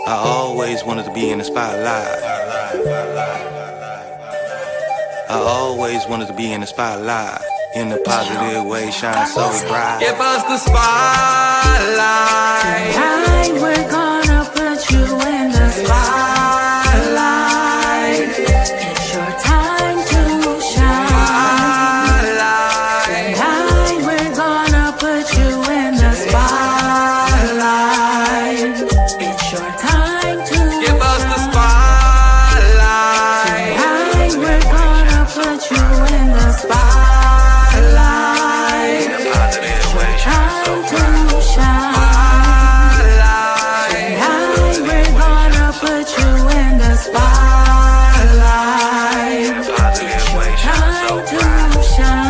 I always wanted to be in the spotlight. I always wanted to be in the spotlight. In a positive way, shine so bright. Give us the spotlight. Tonight we're gonna put you in the spotlight. It's your time to shine. Tonight we're gonna put you in the spotlight. It's your time to give us the spotlight. Tonight we're gonna put you in the spotlight. It's your time to shine. Tonight we're gonna put you in the spotlight. It's your time to shine.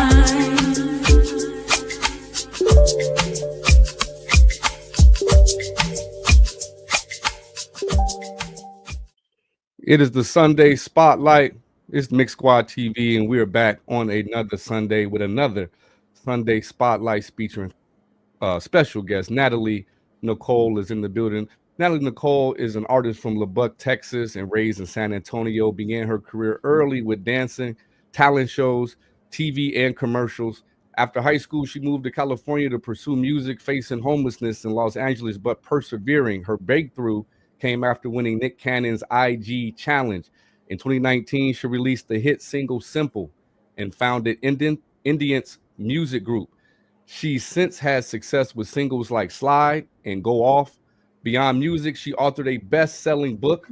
It is the Sunday Spotlight. It's Mixsquadtv, and we are back on another Sunday with another Sunday Spotlight featuring special guest. Natalie Nichole is in the building. Natalie Nichole is an artist from Lubbock, Texas, and raised in San Antonio. Began her career early with dancing, talent shows, TV, and commercials. After high school, she moved to California to pursue music, facing homelessness in Los Angeles, but persevering. Her breakthrough came after winning Nick Cannon's IG Challenge. In 2019, she released the hit single Simple and founded Indians Music Group. She since has success with singles like Slide and Go Off. Beyond music, she authored a best-selling book,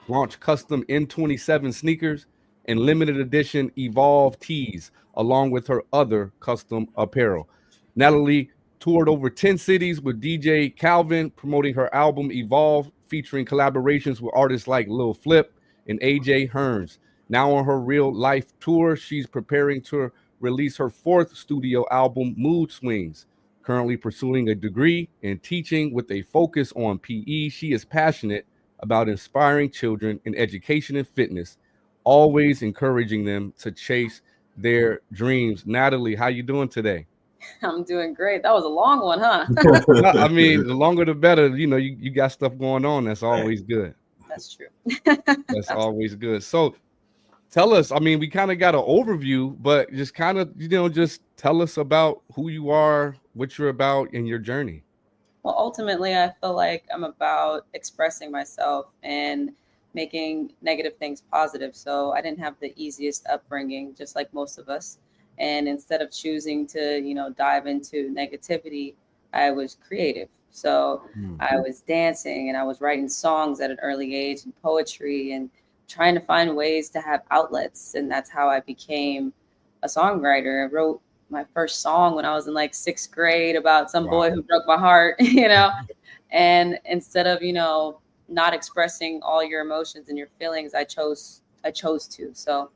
launched custom N27 sneakers, and limited edition Evolve tees, along with her other custom apparel. Natalie toured over 10 cities with DJ Calvin, promoting her album Evolve, featuring collaborations with artists like Lil Flip and AJ Hearns. Now on her real life tour, she's preparing to release her fourth studio album, Mood Swings. Currently pursuing a degree in teaching with a focus on PE, she is passionate about inspiring children in education and fitness, always encouraging them to chase their dreams. Natalie, how you doing today? I'm doing great. That was a long one, huh? I mean, the longer the better. You know, you got stuff going on. That's always good. That's true. That's always good. So tell us, I mean, we kind of got an overview, but just kind of, just tell us about who you are, what you're about, and your journey. Well, ultimately, I feel like I'm about expressing myself and making negative things positive. So I didn't have the easiest upbringing, just like most of us. And instead of choosing to, dive into negativity, I was creative. So I was dancing and I was writing songs at an early age and poetry and trying to find ways to have outlets. And that's how I became a songwriter. I wrote my first song when I was in like 6th grade about some boy who broke my heart, and instead of, not expressing all your emotions and your feelings, I chose to. So,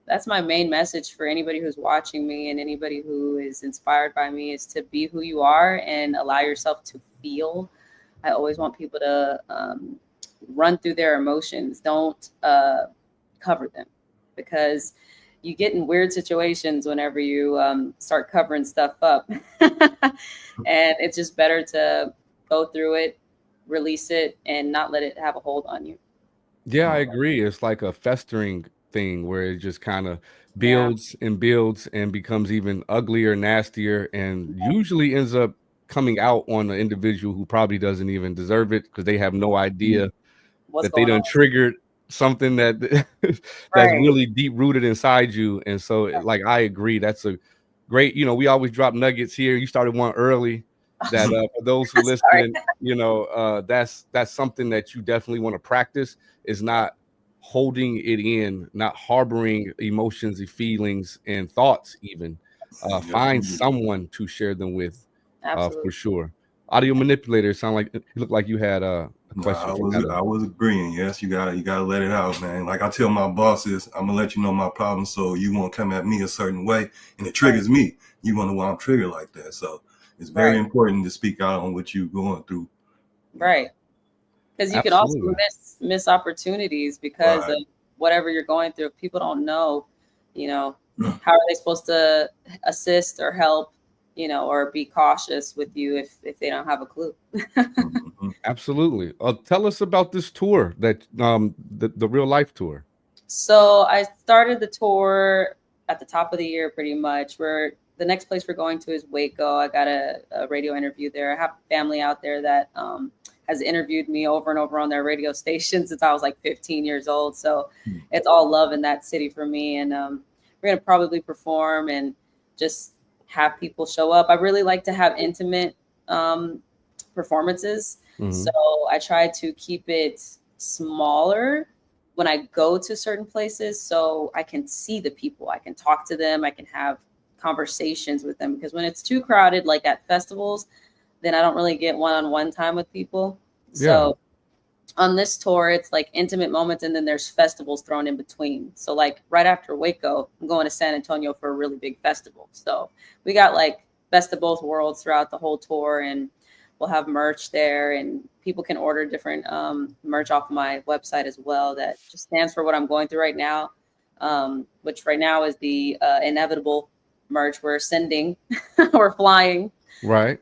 that's my main message for anybody who's watching me and anybody who is inspired by me, is to be who you are and allow yourself to feel. I always want people to run through their emotions. Don't cover them, because you get in weird situations whenever you start covering stuff up. And it's just better to go through it, release it, and not let it have a hold on you. Yeah, I agree. It's like a festering thing where it just kind of builds and builds and becomes even uglier, nastier, and usually ends up coming out on an individual who probably doesn't even deserve it, because they have no idea that they done triggered something that's really deep rooted inside you. And so like, I agree, that's a great, we always drop nuggets here. You started one early that for those who listen, that's something that you definitely want to practice, is not holding it in, not harboring emotions and feelings and thoughts even. Find someone to share them with, for sure. Audio manipulator, it looked like you had a question. I was agreeing. Yes, you gotta let it out, man. Like I tell my bosses, I'm gonna let you know my problem, so you won't come at me a certain way, and it triggers me. You wonder why I'm triggered like that. So it's very important to speak out on what you're going through. Right. Because you can also miss opportunities because of whatever you're going through. If people don't know, how are they supposed to assist or help, or be cautious with you if they don't have a clue. Absolutely. Tell us about this tour that the real life tour. So I started the tour at the top of the year, pretty much. Where the next place we're going to is Waco. I got a radio interview there. I have family out there that has interviewed me over and over on their radio station since I was like 15 years old. So it's all love in that city for me. And we're going to probably perform and just have people show up. I really like to have intimate performances. So I try to keep it smaller when I go to certain places so I can see the people. I can talk to them. I can have conversations with them, because when it's too crowded, like at festivals, then I don't really get one-on-one time with people. So on this tour, it's like intimate moments, and then there's festivals thrown in between. So like right after Waco, I'm going to San Antonio for a really big festival. So we got like best of both worlds throughout the whole tour, and we'll have merch there, and people can order different merch off my website as well that just stands for what I'm going through right now, which right now is the inevitable merch. We're sending, we're flying. Right.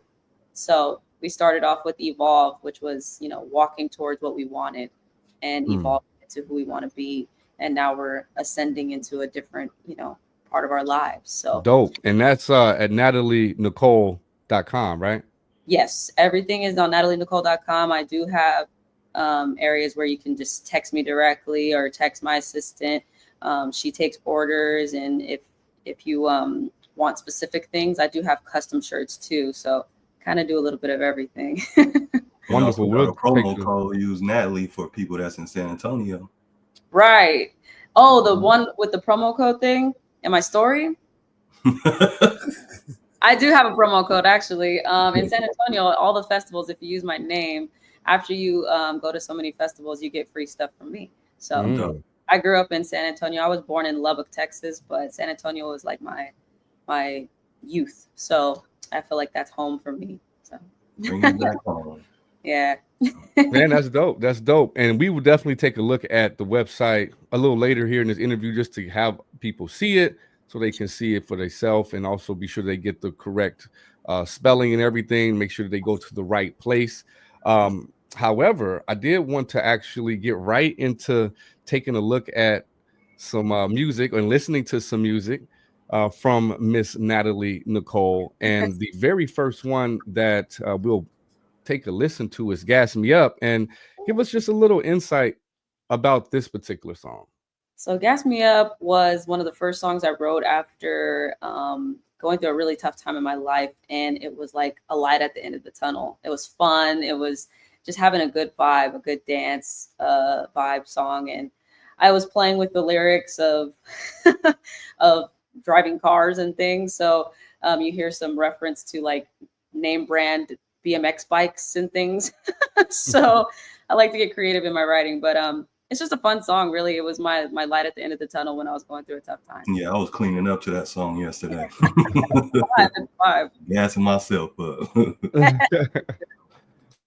So we started off with Evolve, which was, walking towards what we wanted and evolving into who we want to be. And now we're ascending into a different, part of our lives. So dope. And that's at NatalieNichole.com, right? Yes, everything is on NatalieNichole.com. I do have areas where you can just text me directly or text my assistant. She takes orders, and if you want specific things, I do have custom shirts too. So kind of do a little bit of everything. Wonderful. We'll promo code, use Natalie for people that's in San Antonio. Right. Oh, the one with the promo code thing in my story. I do have a promo code actually. In San Antonio, all the festivals, if you use my name, after you go to so many festivals, you get free stuff from me. So I grew up in San Antonio. I was born in Lubbock, Texas, but San Antonio was like my youth. So I feel like that's home for me. So bring you back home. Yeah. Man, that's dope. That's dope. And we will definitely take a look at the website a little later here in this interview, just to have people see it so they can see it for themselves, and also be sure they get the correct spelling and everything. Make sure they go to the right place. However, I did want to actually get right into taking a look at some music and listening to some music from Miss Natalie Nichole. And the very first one that we'll take a listen to is Gas Me Up. And give us just a little insight about this particular song. So Gas Me Up was one of the first songs I wrote after going through a really tough time in my life. And it was like a light at the end of the tunnel. It was fun. It was just having a good vibe, a good dance vibe song. And I was playing with the lyrics of of driving cars and things. So you hear some reference to like name brand BMX bikes and things. So I like to get creative in my writing, but it's just a fun song, really. It was my light at the end of the tunnel when I was going through a tough time. Yeah, I was cleaning up to that song yesterday. It's vibe. Gassing myself up.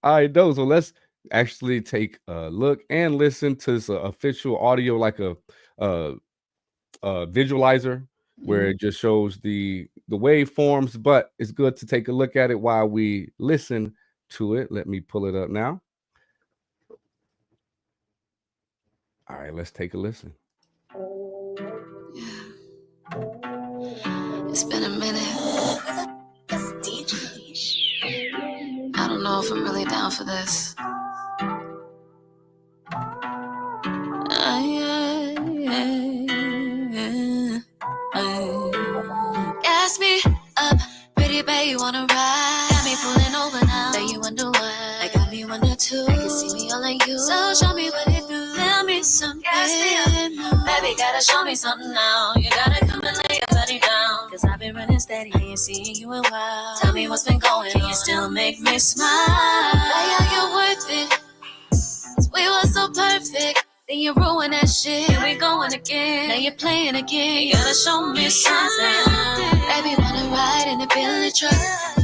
All right, so let's actually take a look and listen to some official audio, like a visualizer, where it just shows the waveforms, but it's good to take a look at it while we listen to it. Let me pull it up now. All right, let's take a listen. It's been a minute. I don't know if I'm really down for this. Gas me up, pretty babe, you wanna ride? Got me pulling over now, bet you wonder why. I got me wonder too, I can see me all like you. So show me what it do, tell me something. Gas me up, baby, gotta show me something now. You gotta come and lay your body down, cause I've been running steady, ain't seeing you in a while. Tell me what's been going on, can you still make me smile? Like you're worth it, cause we were so perfect. Then you ruin that shit, here we going again. Now you're playing again, you gotta show me something. Baby, wanna ride in a Billy truck.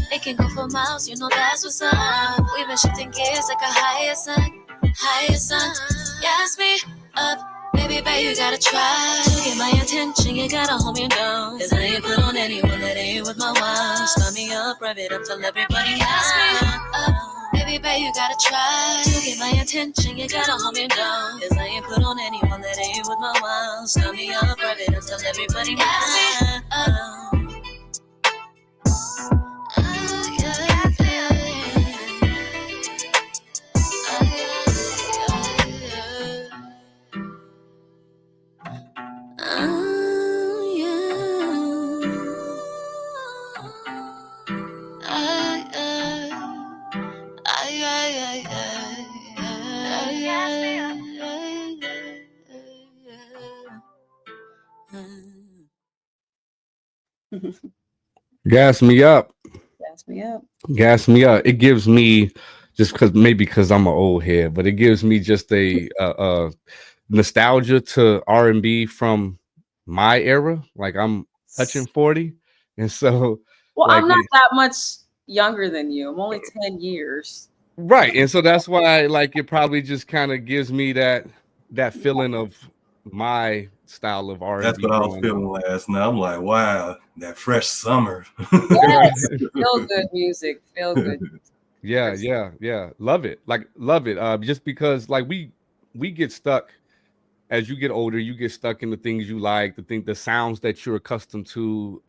It can go for miles, you know that's what's up. We've been shifting gears like a higher sun. Gas me up, baby, you gotta try to get my attention, you gotta hold me down. Cause I ain't put on anyone that ain't with my wine. Start me up, rev it up till everybody gas me up. Baby, baby, baby, you gotta try to get my attention. You gotta hold me down, 'cause I ain't put on anyone that ain't with my wow. Start me up private and tell everybody mine. Gas me up. Gas me up. Gas me up. It gives me, just because I'm an old head, but it gives me just a nostalgia to R&B from my era. Like I'm touching 40, and so well, like I'm not that much younger than you. I'm only 10 years. Right, and so that's why like it probably just kind of gives me that feeling of my style of R&B. That's what I was feeling last night. I'm like, wow, that fresh summer. Yes, feel good music. Feel good music. Yeah. Love it. Like love it. Just because like we get stuck as you get older, you get stuck in the things you like, the sounds that you're accustomed to,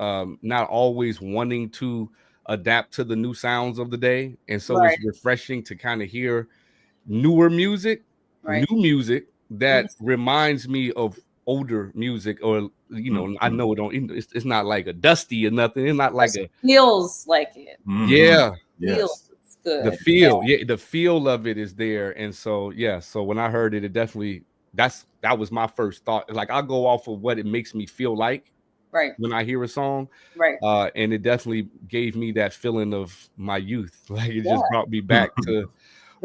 not always wanting to adapt to the new sounds of the day. And so Right. it's refreshing to kind of hear newer music, Right. new music that reminds me of older music, or you know, I know it's not like a dusty or nothing. It's not like it feels like it. Yeah. Feels good. The feel, the feel of it is there. And so so when I heard it, it definitely that was my first thought. Like I'll go off of what it makes me feel like when I hear a song. Right. And it definitely gave me that feeling of my youth. Like it just brought me back to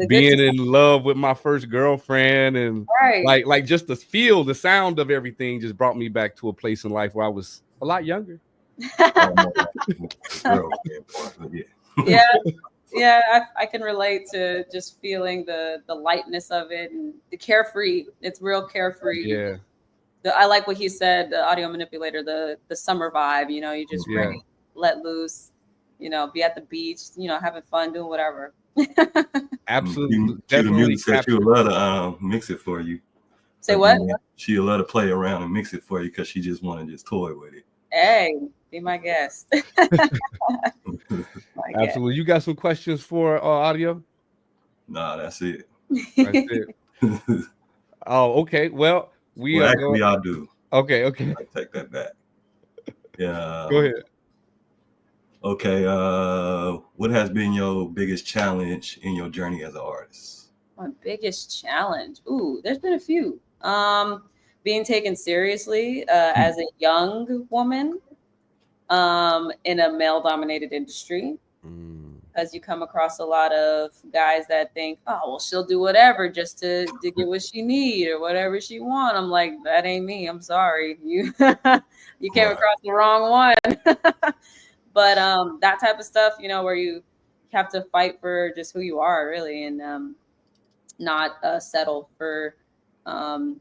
being in love with my first girlfriend, and like just the feel, the sound of everything just brought me back to a place in life where I was a lot younger. Yeah, I can relate to just feeling the lightness of it and the carefree. It's real carefree. Yeah. I like what he said, the audio manipulator, the summer vibe, you know, you just ready, let loose, you know, be at the beach, you know, having fun, doing whatever. Absolutely. Definitely. She would love to mix it for you. Say what? She'd love to play around and mix it for you because she just want to just toy with it. Hey, be my guest. Absolutely. You got some questions for audio? Nah, that's it. That's it. Oh, okay. Well, actually, I do. Okay. I take that back. Yeah. Go ahead. Okay. What has been your biggest challenge in your journey as an artist? My biggest challenge? Ooh, there's been a few. Being taken seriously as a young woman in a male-dominated industry. Because you come across a lot of guys that think, oh, well, she'll do whatever just to get what she need or whatever she want. I'm like, that ain't me. I'm sorry. You came across the wrong one. But that type of stuff, you know, where you have to fight for just who you are, really, and not settle for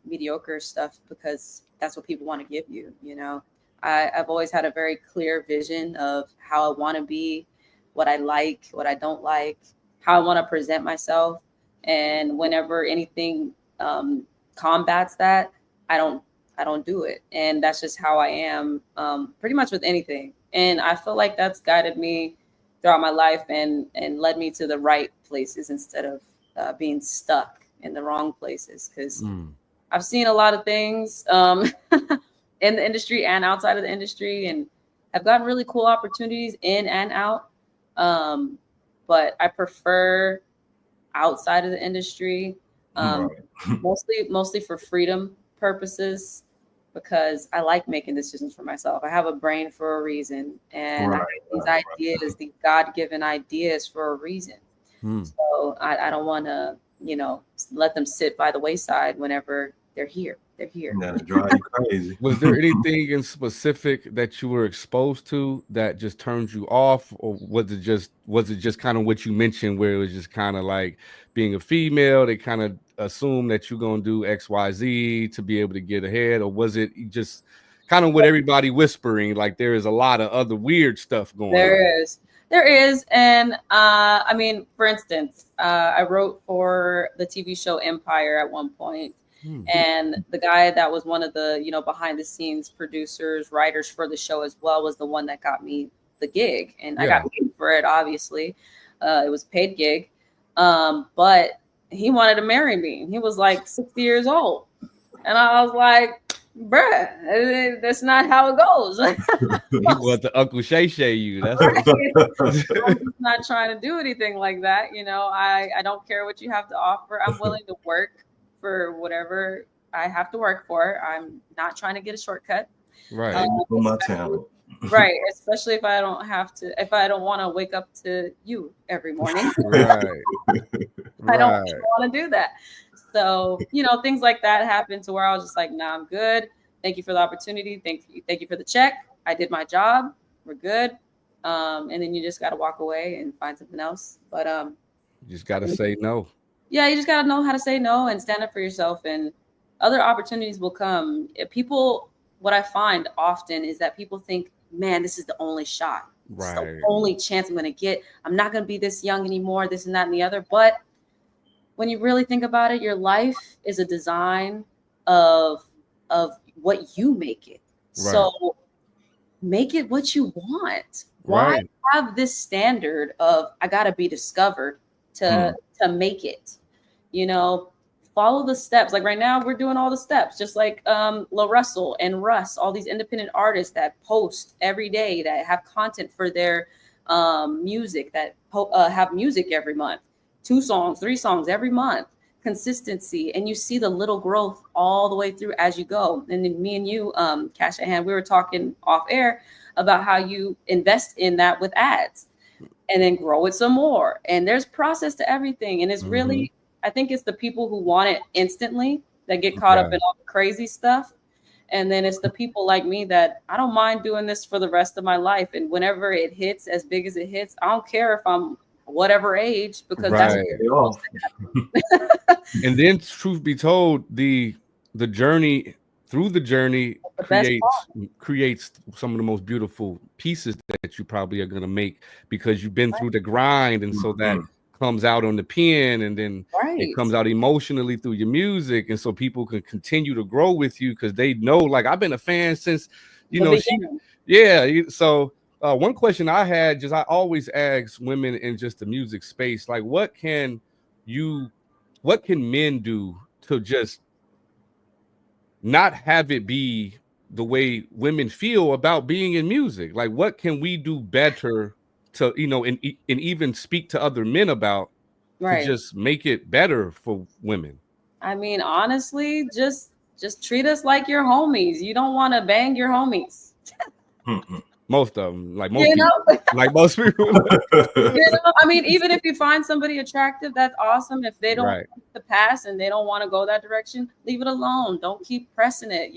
mediocre stuff because that's what people want to give you. You know, I've always had a very clear vision of how I want to be, what I like, what I don't like, how I want to present myself. And whenever anything combats that, I don't do it. And that's just how I am pretty much with anything. And I feel like that's guided me throughout my life and led me to the right places instead of being stuck in the wrong places. Because I've seen a lot of things in the industry and outside of the industry, and I've gotten really cool opportunities in and out. But I prefer outside of the industry, mostly for freedom purposes, because I like making decisions for myself. I have a brain for a reason, and I have these ideas, these God-given ideas for a reason. So I don't want to, you know, let them sit by the wayside whenever they're here. They're here. That'll drive you crazy. Was there anything in specific that you were exposed to that just turned you off, or was it just kind of what you mentioned, where it was just kind of like being a female, they kind of assume that you're gonna do XYZ to be able to get ahead, or was it just kind of what everybody whispering, like there is a lot of other weird stuff going on? There is. There is, and I mean, for instance, I wrote for the TV show Empire at one point, and the guy that was one of the behind the scenes producers, writers for the show as well, was the one that got me the gig, and I got paid for it. Obviously, it was a paid gig, but he wanted to marry me. He was like 60 years old, and I was like, bruh, that's not how it goes. He want the Uncle Shay Shay you. That's I'm just not trying to do anything like that. I don't care what you have to offer. I'm willing to work for whatever I have to work for. I'm not trying to get a shortcut. Right. For my talent. Right. Especially if I don't want to wake up to you every morning. Right. I don't want to do that. So, things like that happened to where I was just like, nah, I'm good. Thank you for the opportunity. Thank you for the check. I did my job. We're good. And then you just got to walk away and find something else. But you just got to say no. Yeah, you just got to know how to say no and stand up for yourself, and other opportunities will come. What I find often is that people think, man, this is the only shot. It's the only chance I'm going to get. I'm not going to be this young anymore, this and that and the other. But when you really think about it, your life is a design of what you make it. Right. So make it what you want. Why have this standard of I got to be discovered to make it? Follow the steps. Like right now, we're doing all the steps, just like La Russell and Russ, all these independent artists that post every day, that have content for their music, that have music every month, 2 songs, 3 songs every month, consistency. And you see the little growth all the way through as you go. And then me and you, Cash at Hand, we were talking off air about how you invest in that with ads and then grow it some more. And there's process to everything. And it's really, I think it's the people who want it instantly that get caught up in all the crazy stuff. And then it's the people like me that I don't mind doing this for the rest of my life. And whenever it hits as big as it hits, I don't care if I'm whatever age, because that's what and then, truth be told, the journey through the journey creates some of the most beautiful pieces that you probably are going to make, because you've been through the grind, and so that comes out on the pen, and then it comes out emotionally through your music, and so people can continue to grow with you because they know, like, I've been a fan since so one question I had, I always ask women in just the music space, like, what can men do to just not have it be the way women feel about being in music? Like, what can we do better to, and even speak to other men about to just make it better for women? I mean, honestly, just treat us like your homies. You don't want to bang your homies. Most of them, like most people, like most people. I mean, even if you find somebody attractive, that's awesome. If they don't like the pass and they don't want to go that direction, leave it alone. Don't keep pressing it.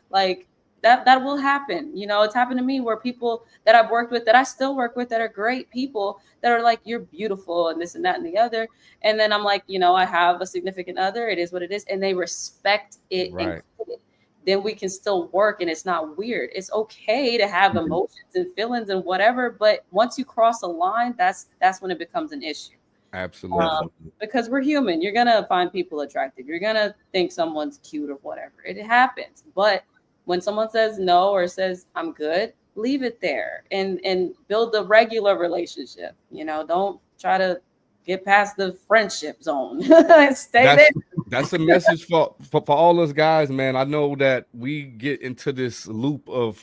Like that will happen. It's happened to me where people that I've worked with, that I still work with, that are great people, that are like, you're beautiful and this and that and the other. And then I'm like, I have a significant other. It is what it is, and they respect it and quit it. Then we can still work, and it's not weird. It's okay to have emotions and feelings and whatever, but once you cross a line, that's when it becomes an issue. Absolutely. Because we're human. You're gonna find people attractive. You're gonna think someone's cute or whatever. It happens. But when someone says no or says I'm good, leave it there and build a regular relationship. Don't try to get past the friendship zone. Stay there. That's a message for all us guys, man. I know that we get into this loop of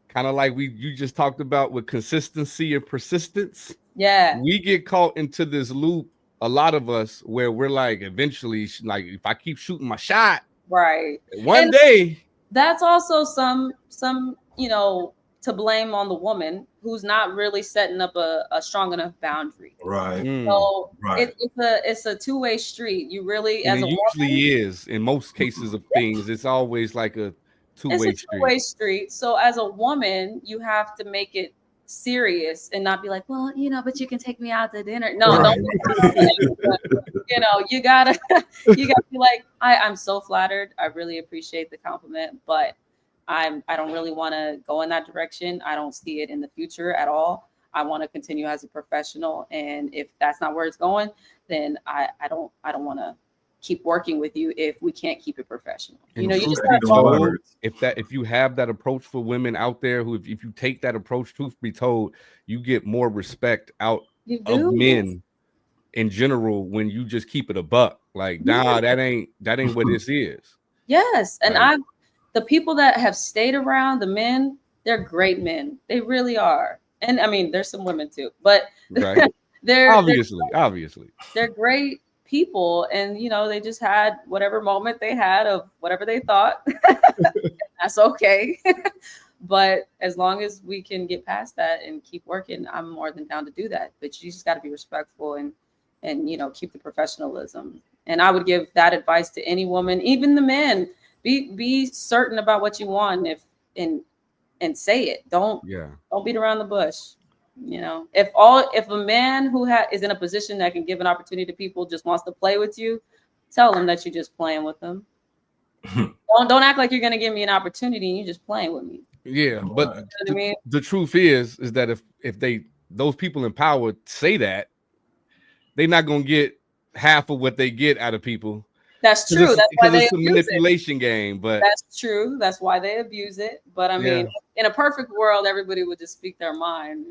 kind of like you just talked about with consistency and persistence. Yeah. We get caught into this loop, a lot of us, where we're like, eventually, like, if I keep shooting my shot, one day. That's also some to blame on the woman who's not really setting up a strong enough boundary. Right. So it's a two-way street. You really, and it usually is in most cases of things. It's always like a two-way street. So as a woman, you have to make it serious and not be like, well, but you can take me out to dinner. No, don't. You gotta be like, I'm so flattered. I really appreciate the compliment, but I don't really want to go in that direction. I don't see it in the future at all. I want to continue as a professional. And if that's not where it's going, then I don't want to keep working with you if we can't keep it professional. And You know, you truth just be gotta told, if you have that approach for women out there, who if you take that approach, truth be told, you get more respect out of men in general when you just keep it a buck. Like, nah, that ain't what this is. Yes. And Like, the people that have stayed around, the men, they're great men. They really are. And I mean, there's some women too, but right. obviously they're great people. And you know, they just had whatever moment they had of whatever they thought. That's okay. But as long as we can get past that and keep working, I'm more than down to do that. But you just got to be respectful and you know, keep the professionalism. And I would give that advice to any woman, even the men. Be certain about what you want, and say it. Don't beat around the bush. You know, if a man who is in a position that can give an opportunity to people just wants to play with you, tell them that you're just playing with them. Don't act like you're gonna give me an opportunity and you're just playing with me. Yeah, but you know the truth is that if those people in power say that, they're not gonna get half of what they get out of people. That's true. That's why it's a manipulation game. But that's true. That's why they abuse it. But I mean, in a perfect world, everybody would just speak their mind.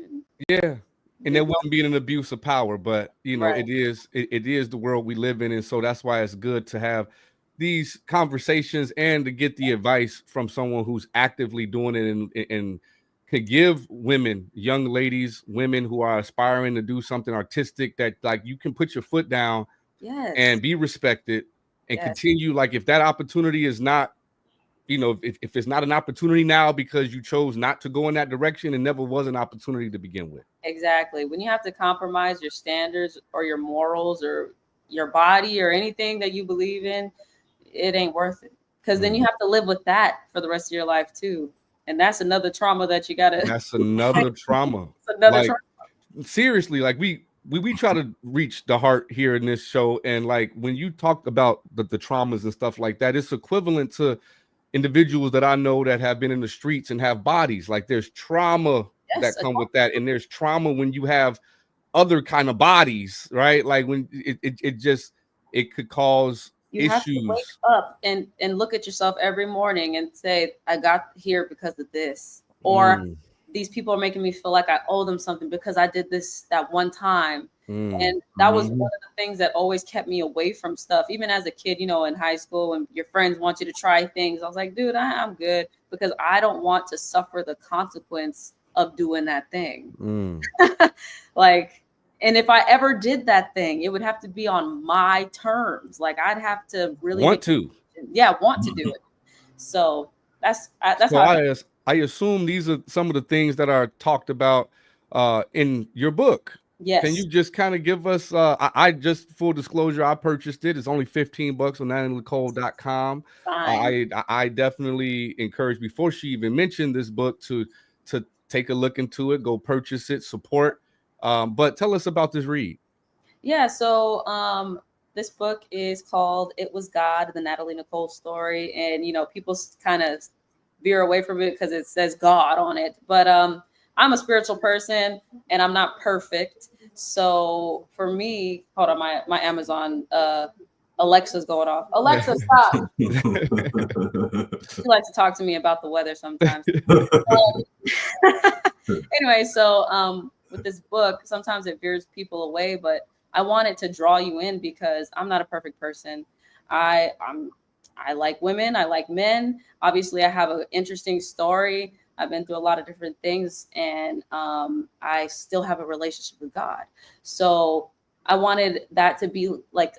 And there wouldn't be an abuse of power. But you know, it is the world we live in, and so that's why it's good to have these conversations and to get the advice from someone who's actively doing it and could give women, young ladies, women who are aspiring to do something artistic, that like you can put your foot down and be respected and continue. Like if that opportunity is not, you know, if it's not an opportunity now because you chose not to go in that direction, it never was an opportunity to begin with. Exactly. When you have to compromise your standards or your morals or your body or anything that you believe in, it ain't worth it. Because then you have to live with that for the rest of your life too. And that's another trauma that you gotta. That's another trauma. Trauma. Seriously, like we try to reach the heart here in this show, and like when you talk about the traumas and stuff like that, it's equivalent to individuals that I know that have been in the streets and have bodies. Like there's trauma that come with that, and there's trauma when you have other kind of bodies, right? Like when it could cause you have to wake up and look at yourself every morning and say, I got here because of this, or these people are making me feel like I owe them something because I did this that one time. And that was one of the things that always kept me away from stuff. Even as a kid, you know, in high school, when your friends want you to try things, I was like, dude, I'm good, because I don't want to suffer the consequence of doing that thing. Like, and if I ever did that thing, it would have to be on my terms. Like I'd have to really want to do it. So that's so how I assume these are some of the things that are talked about in your book. Yes. Can you just kind of give us I just, full disclosure, I purchased it. It's only $15 on NatalieNichole.com. I definitely encourage, before she even mentioned this book, to take a look into it, go purchase it, support. But tell us about this read. Yeah, so this book is called It Was God, the Natalie Nichole story. And, you know, people kind of veer away from it because it says God on it. But I'm a spiritual person and I'm not perfect. So for me, hold on, my Amazon Alexa's going off. Alexa, stop. She likes to talk to me about the weather sometimes. Anyway, so with this book, sometimes it veers people away, but I wanted to draw you in because I'm not a perfect person. I like women, I like men. Obviously, I have an interesting story. I've been through a lot of different things, and I still have a relationship with God. So I wanted that to be like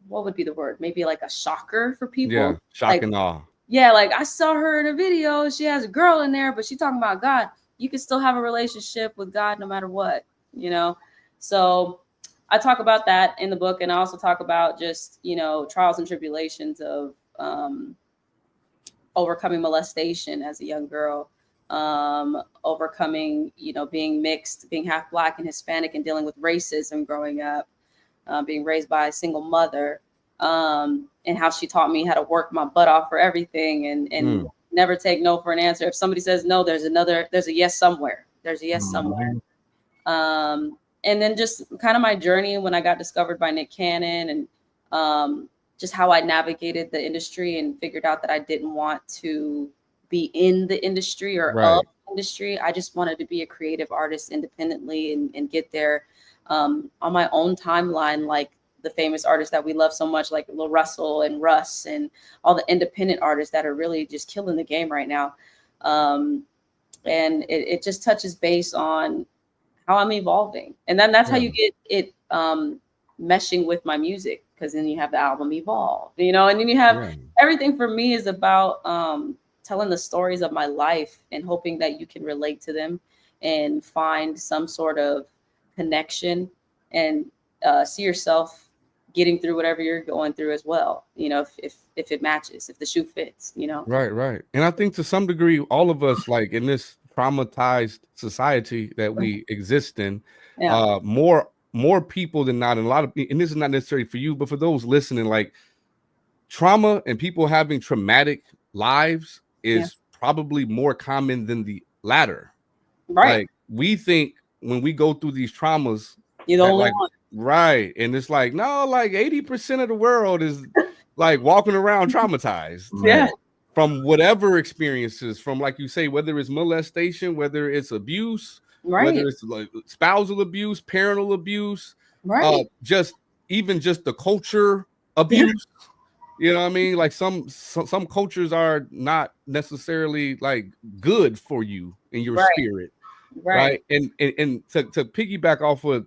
what would be the word? Maybe like a shocker for people. Yeah, shock and awe. Yeah, like I saw her in a video. She has a girl in there, but she's talking about God. You can still have a relationship with God no matter what, you know? So I talk about that in the book. And I also talk about just, you know, trials and tribulations of overcoming molestation as a young girl, overcoming, you know, being mixed, being half Black and Hispanic, and dealing with racism growing up, being raised by a single mother, and how she taught me how to work my butt off for everything and never take no for an answer. If somebody says no, there's a yes somewhere. There's a yes somewhere. Mhm. And then just kind of my journey when I got discovered by Nick Cannon, and just how I navigated the industry and figured out that I didn't want to be in the industry or of Right. the industry. I just wanted to be a creative artist independently, and get there on my own timeline, like the famous artists that we love so much, like Lil Russell and Russ and all the independent artists that are really just killing the game right now. And it just touches base on how I'm evolving. And then that's how you get it meshing with my music, because then you have the album Evolve, and then you have Yeah. everything. For me is about telling the stories of my life and hoping that you can relate to them and find some sort of connection, and see yourself getting through whatever you're going through as well. If it matches, if the shoe fits. Right, right. And I think to some degree, all of us, like in this traumatized society that we exist in, Yeah. more people than not, and a lot of, and this is not necessarily for you, but for those listening, like trauma and people having traumatic lives is probably more common than the latter. Right. Like we think when we go through these traumas You're the that only like one. right, and it's like no, like 80% of the world is like walking around traumatized. Yeah. From whatever experiences, from like you say, whether it's molestation, whether it's abuse, whether Right. it's like spousal abuse, parental abuse, Right. just even just the culture abuse. You know what I mean? Like some cultures are not necessarily like good for you in your Right. spirit, Right. right? And to piggyback off of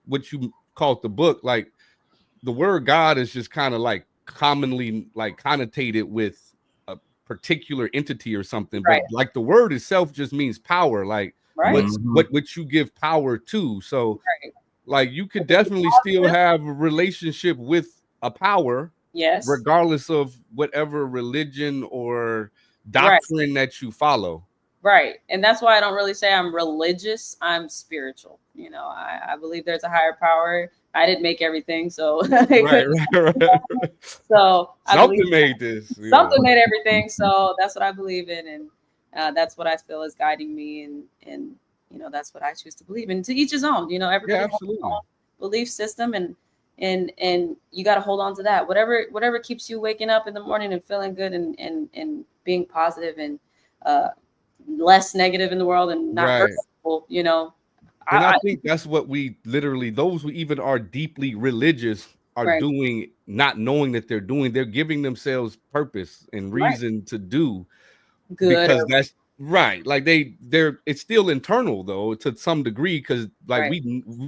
what you called the book, like the word God is just kind of like commonly like connotated with a particular entity or something, but Right. like the word itself just means power, like Right. what you give power to. So Right. like you could If it's definitely still positive, have a relationship with a power yes. regardless of whatever religion or Right. doctrine that you follow. Right. And that's why I don't really say I'm religious. I'm spiritual. I believe there's a higher power. I didn't make everything. So, Right, right, right. so I believe Something made this. Yeah. something made everything. So that's what I believe in. And that's what I feel is guiding me. And that's what I choose to believe in. To each his own. Yeah, Everybody has their absolutely. own belief system, and you got to hold on to that. Whatever keeps you waking up in the morning and feeling good, and being positive, and less negative in the world, and not Right. hurtful. And I think that's what we literally, those who even are deeply religious are Right. doing, not knowing that they're giving themselves purpose and Right. reason to do, Good because or that's right. Like they're it's still internal though to some degree, because like right.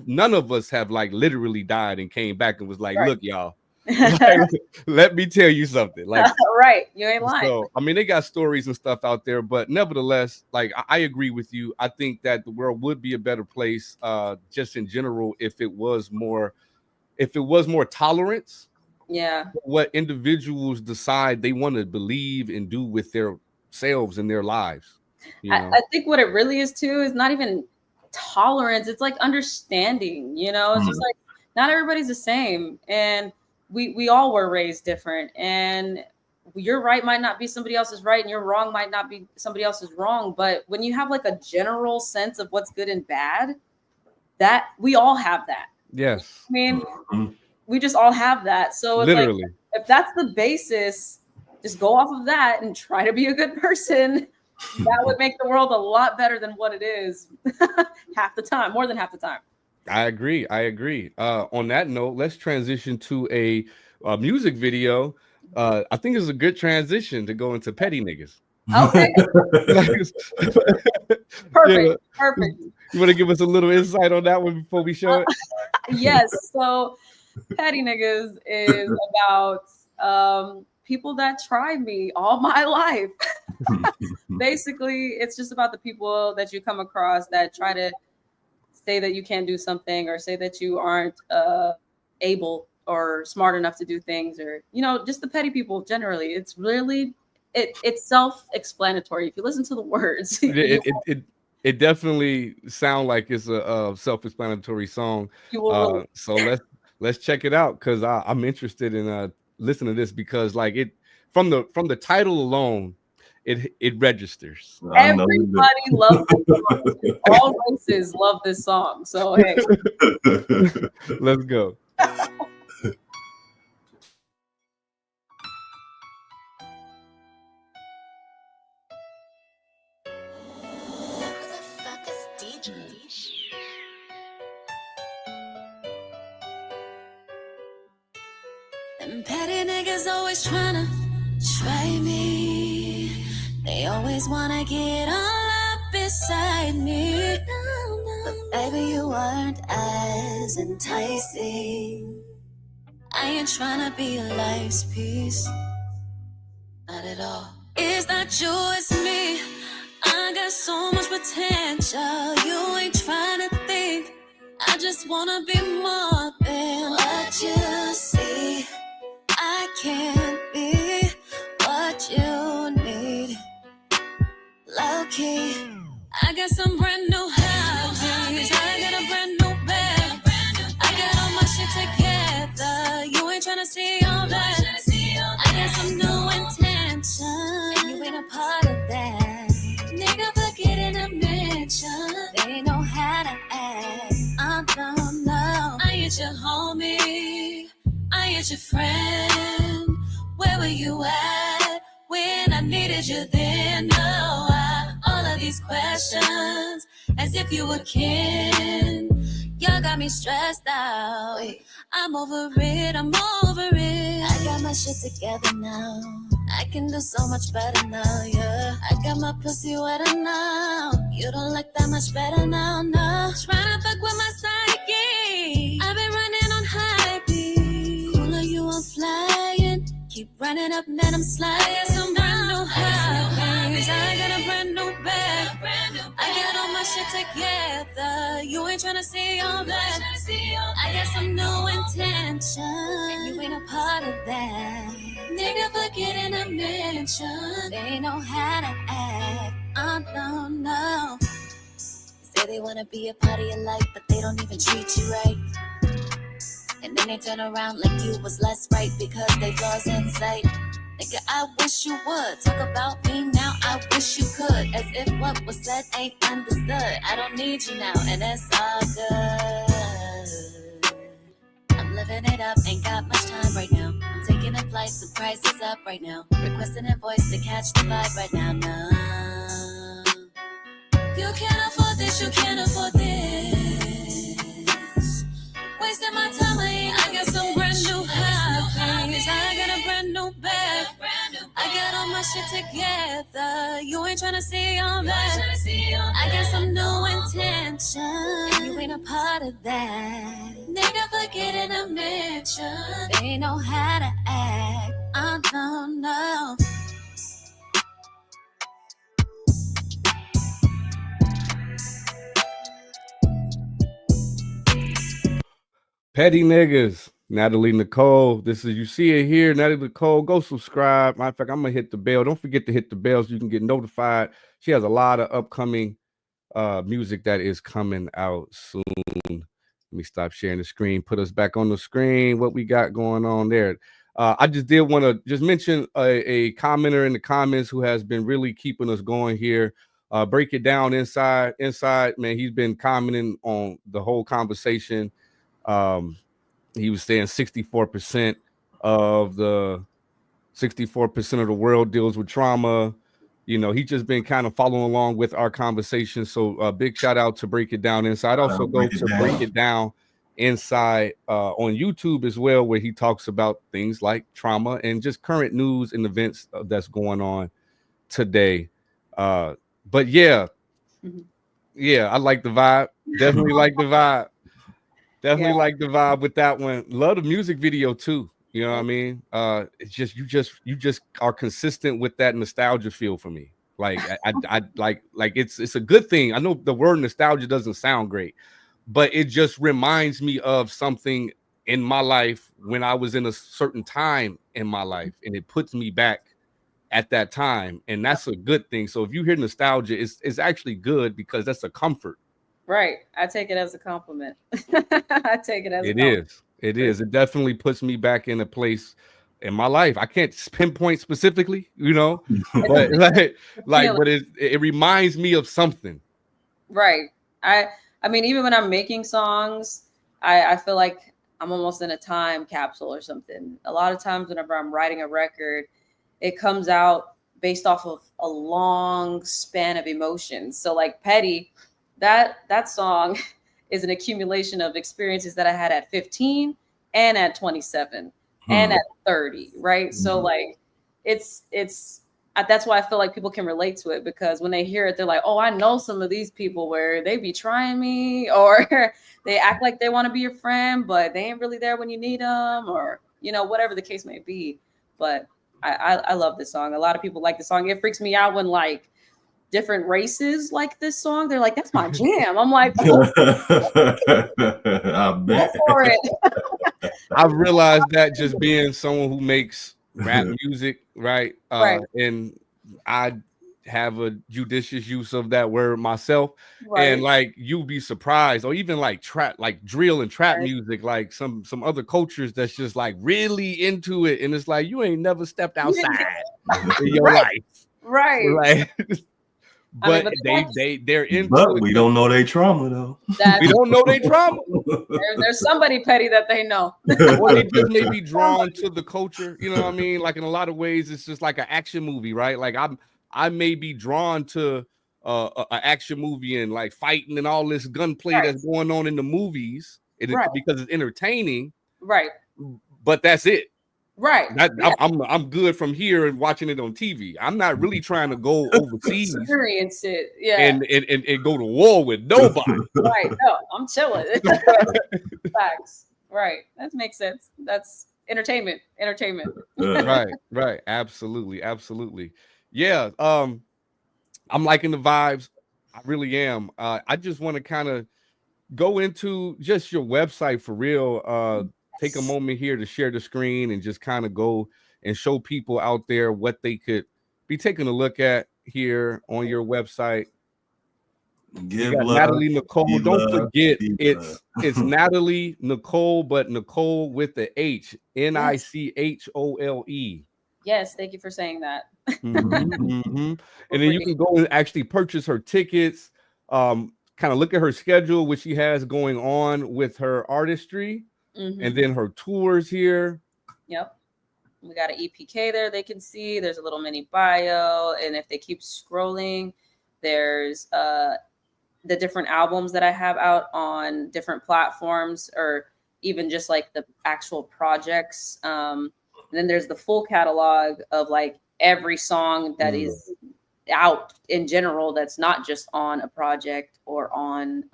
none of us have like literally died and came back and was like, Right. look, y'all, like, let me tell you something. Like Right. You ain't lying. so, I mean, they got stories and stuff out there, but nevertheless, like I agree with you. I think that the world would be a better place, just in general, if it was more tolerance. Yeah. What individuals decide they want to believe and do with their selves and their lives. I think what it really is too is not even tolerance. It's like understanding. It's just like not everybody's the same, and we all were raised different, and your right might not be somebody else's right, and your wrong might not be somebody else's wrong. But when you have like a general sense of what's good and bad, that we all have that. Yes. I mean, we just all have that. So it's Literally. like, if that's the basis, just go off of that and try to be a good person. That would make the world a lot better than what it is half the time, more than half the time. I agree. On that note, let's transition to a music video. I think it's a good transition to go into petty niggas. Okay. Perfect. Perfect. You want to give us a little insight on that one before we show it? Yes. So petty niggas is about people that tried me all my life. Basically, it's just about the people that you come across that try to say that you can't do something, or say that you aren't able or smart enough to do things, or just the petty people generally. It's really it's self-explanatory if you listen to the words. It definitely sounds like it's a self-explanatory song. You will really. So let's check it out, because I'm interested in listening to this, because like it from the title alone, it registers. I know you Everybody loves this song. All races love this song. So hey, do. Let's go. Them petty niggas always tryna try me. They always wanna get all up beside me. But baby, you aren't as enticing. I ain't tryna be a life's piece. Not at all. It's not you, it's me. I got so much potential. You ain't tryna think. I just wanna be more than what you see. I can't be what you need. Low key, I got some brand new hobbies. I got a brand new bed. I got all my shit together. You ain't tryna see all that. I got some new intentions, and you ain't a part of that. Nigga, forgetting to mention they know how to act. I don't know. I ain't your homie. I ain't your friend. Where were you at when I needed you then? No, all of these questions as if you were kin. Y'all got me stressed out. I'm over it, I'm over it. I got my shit together now. I can do so much better now, yeah. I got my pussy wetter now. You don't like that much better now, no. Tryna fuck with my psyche. I've been running on high beat. Cooler you on flying. Keep running up, man, I'm sliding. Some brand new hobbies. I got a brand new bag. I got all my shit together. You ain't tryna see all that. I got some new intentions, and you ain't a part of that. Nigga, forgetting to mention they know how to act. I don't know. Say they wanna be a part of your life, but they don't even treat you right. And then they turn around like you was less right because they flaws in sight. Nigga, I wish you would talk about me now. I wish you could, as if what was said ain't understood. I don't need you now, and it's all good. I'm living it up, ain't got much time right now. I'm taking a flight, so price is up right now. Requesting a voice to catch the vibe right now. No, you can't afford this, you can't afford this. Wasting my time, I got some brand new hobbies. I got a brand new bag. I got all my shit together. You ain't tryna see all that. I got some new intentions. You ain't a part of that. Nigga, forgetting to mention they know how to act. I don't know. Petty niggas, Natalie Nichole. This is, you see it here, Natalie Nichole. Go subscribe. Matter of fact, I'm gonna hit the bell. Don't forget to hit the bell so you can get notified. She has a lot of upcoming music that is coming out soon. Let me stop sharing the screen. Put us back on the screen. What we got going on there? I just did want to just mention a commenter in the comments who has been really keeping us going here. Break it down inside, man. He's been commenting on the whole conversation. He was saying 64% of the 64% of the world deals with trauma. You know, he's just been kind of following along with our conversation. So big shout out to Break It Down Inside. Also go to Break It Down Inside on YouTube as well, where he talks about things like trauma and just current news and events that's going on today. But yeah, I like the vibe. Definitely like the vibe. Definitely like the vibe with that one. Love the music video too. You know what I mean? It's just you just are consistent with that nostalgia feel for me. Like I like it's a good thing. I know the word nostalgia doesn't sound great, but it just reminds me of something in my life when I was in a certain time in my life, and it puts me back at that time, and that's a good thing. So if you hear nostalgia, it's actually good because that's a comfort. Right. I take it as a compliment. I take it as a compliment. It is. It definitely puts me back in a place in my life. I can't pinpoint specifically, you know, but but it reminds me of something. Right. I mean, even when I'm making songs, I feel like I'm almost in a time capsule or something. A lot of times whenever I'm writing a record, it comes out based off of a long span of emotions. So like Petty, that song is an accumulation of experiences that I had at 15 and at 27 and at 30, right? So like it's that's why I feel like people can relate to it, because when they hear it, they're like, oh, I know some of these people where they be trying me, or they act like they want to be your friend, but they ain't really there when you need them, or, you know, whatever the case may be. But I love this song. A lot of people like the song. It freaks me out when like different races like this song. They're like, that's my jam. I'm like, I bet. for it. I've realized that just being someone who makes rap music, right? Right. And I have a judicious use of that word myself. Right. And like, you'd be surprised, or even like trap, like drill and trap music, like some other cultures that's just like really into it. And it's like, you ain't never stepped outside in your life. Right. Like, but I mean, they're into but it. We don't know their trauma though. We don't know their trauma. There's somebody petty that they know. Or they just may be drawn to the culture. You know what I mean? Like in a lot of ways, it's just like an action movie, right? Like I may be drawn to an action movie and like fighting and all this gunplay that's going on in the movies, because it's entertaining. Right. But that's it. Right. I'm good from here and watching it on TV. I'm not really trying to go overseas, experience it, and go to war with nobody. Right. No, I'm chilling. Facts. Right. That makes sense. That's entertainment. Right. Absolutely. Yeah. I'm liking the vibes. I really am. I just want to kind of go into just your website for real. Take a moment here to share the screen and just kind of go and show people out there what they could be taking a look at here on your website. Give love, Natalie Nichole. Don't forget, it's Natalie Nichole, but Nichole with the H. Nichole. Yes, thank you for saying that. And then you can go and actually purchase her tickets. Kind of look at her schedule, which she has going on with her artistry. And then her tours here. Yep. We got an EPK there they can see. There's a little mini bio. And if they keep scrolling, there's the different albums that I have out on different platforms, or even just like the actual projects. And then there's the full catalog of like every song that is out in general that's not just on a project or on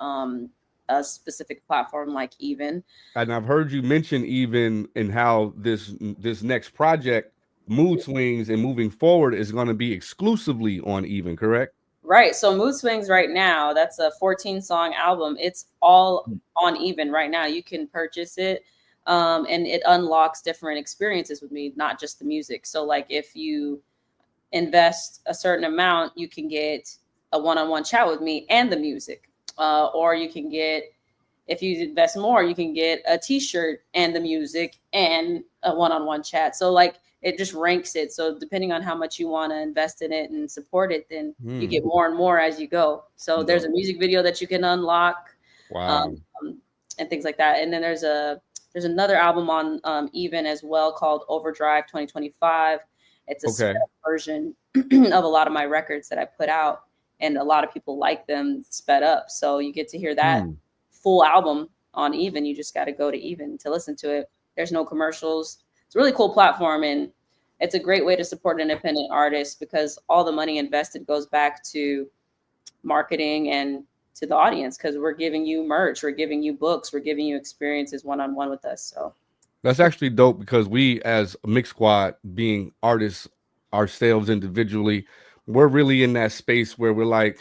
a specific platform like Even. And I've heard you mention Even and how this next project, Mood Swings, and moving forward is going to be exclusively on Even, correct? Right. So Mood Swings right now, that's a 14-song album. It's all on Even right now. You can purchase it, and it unlocks different experiences with me, not just the music. So like if you invest a certain amount, you can get a one-on-one chat with me and the music. Or you can get, if you invest more, you can get a t-shirt and the music and a one-on-one chat. So like it just ranks it. So depending on how much you want to invest in it and support it, then you get more and more as you go. So there's a music video that you can unlock. Wow. And things like that. And then there's another album on Even as well called Overdrive 2025. It's a sped up version of a lot of my records that I put out. And a lot of people like them sped up. So you get to hear that full album on Even. You just got to go to Even to listen to it. There's no commercials. It's a really cool platform. And it's a great way to support independent artists, because all the money invested goes back to marketing and to the audience, because we're giving you merch, we're giving you books, we're giving you experiences one-on-one with us. So that's actually dope, because we as a Mix Squad, being artists ourselves individually, we're really in that space where we're like,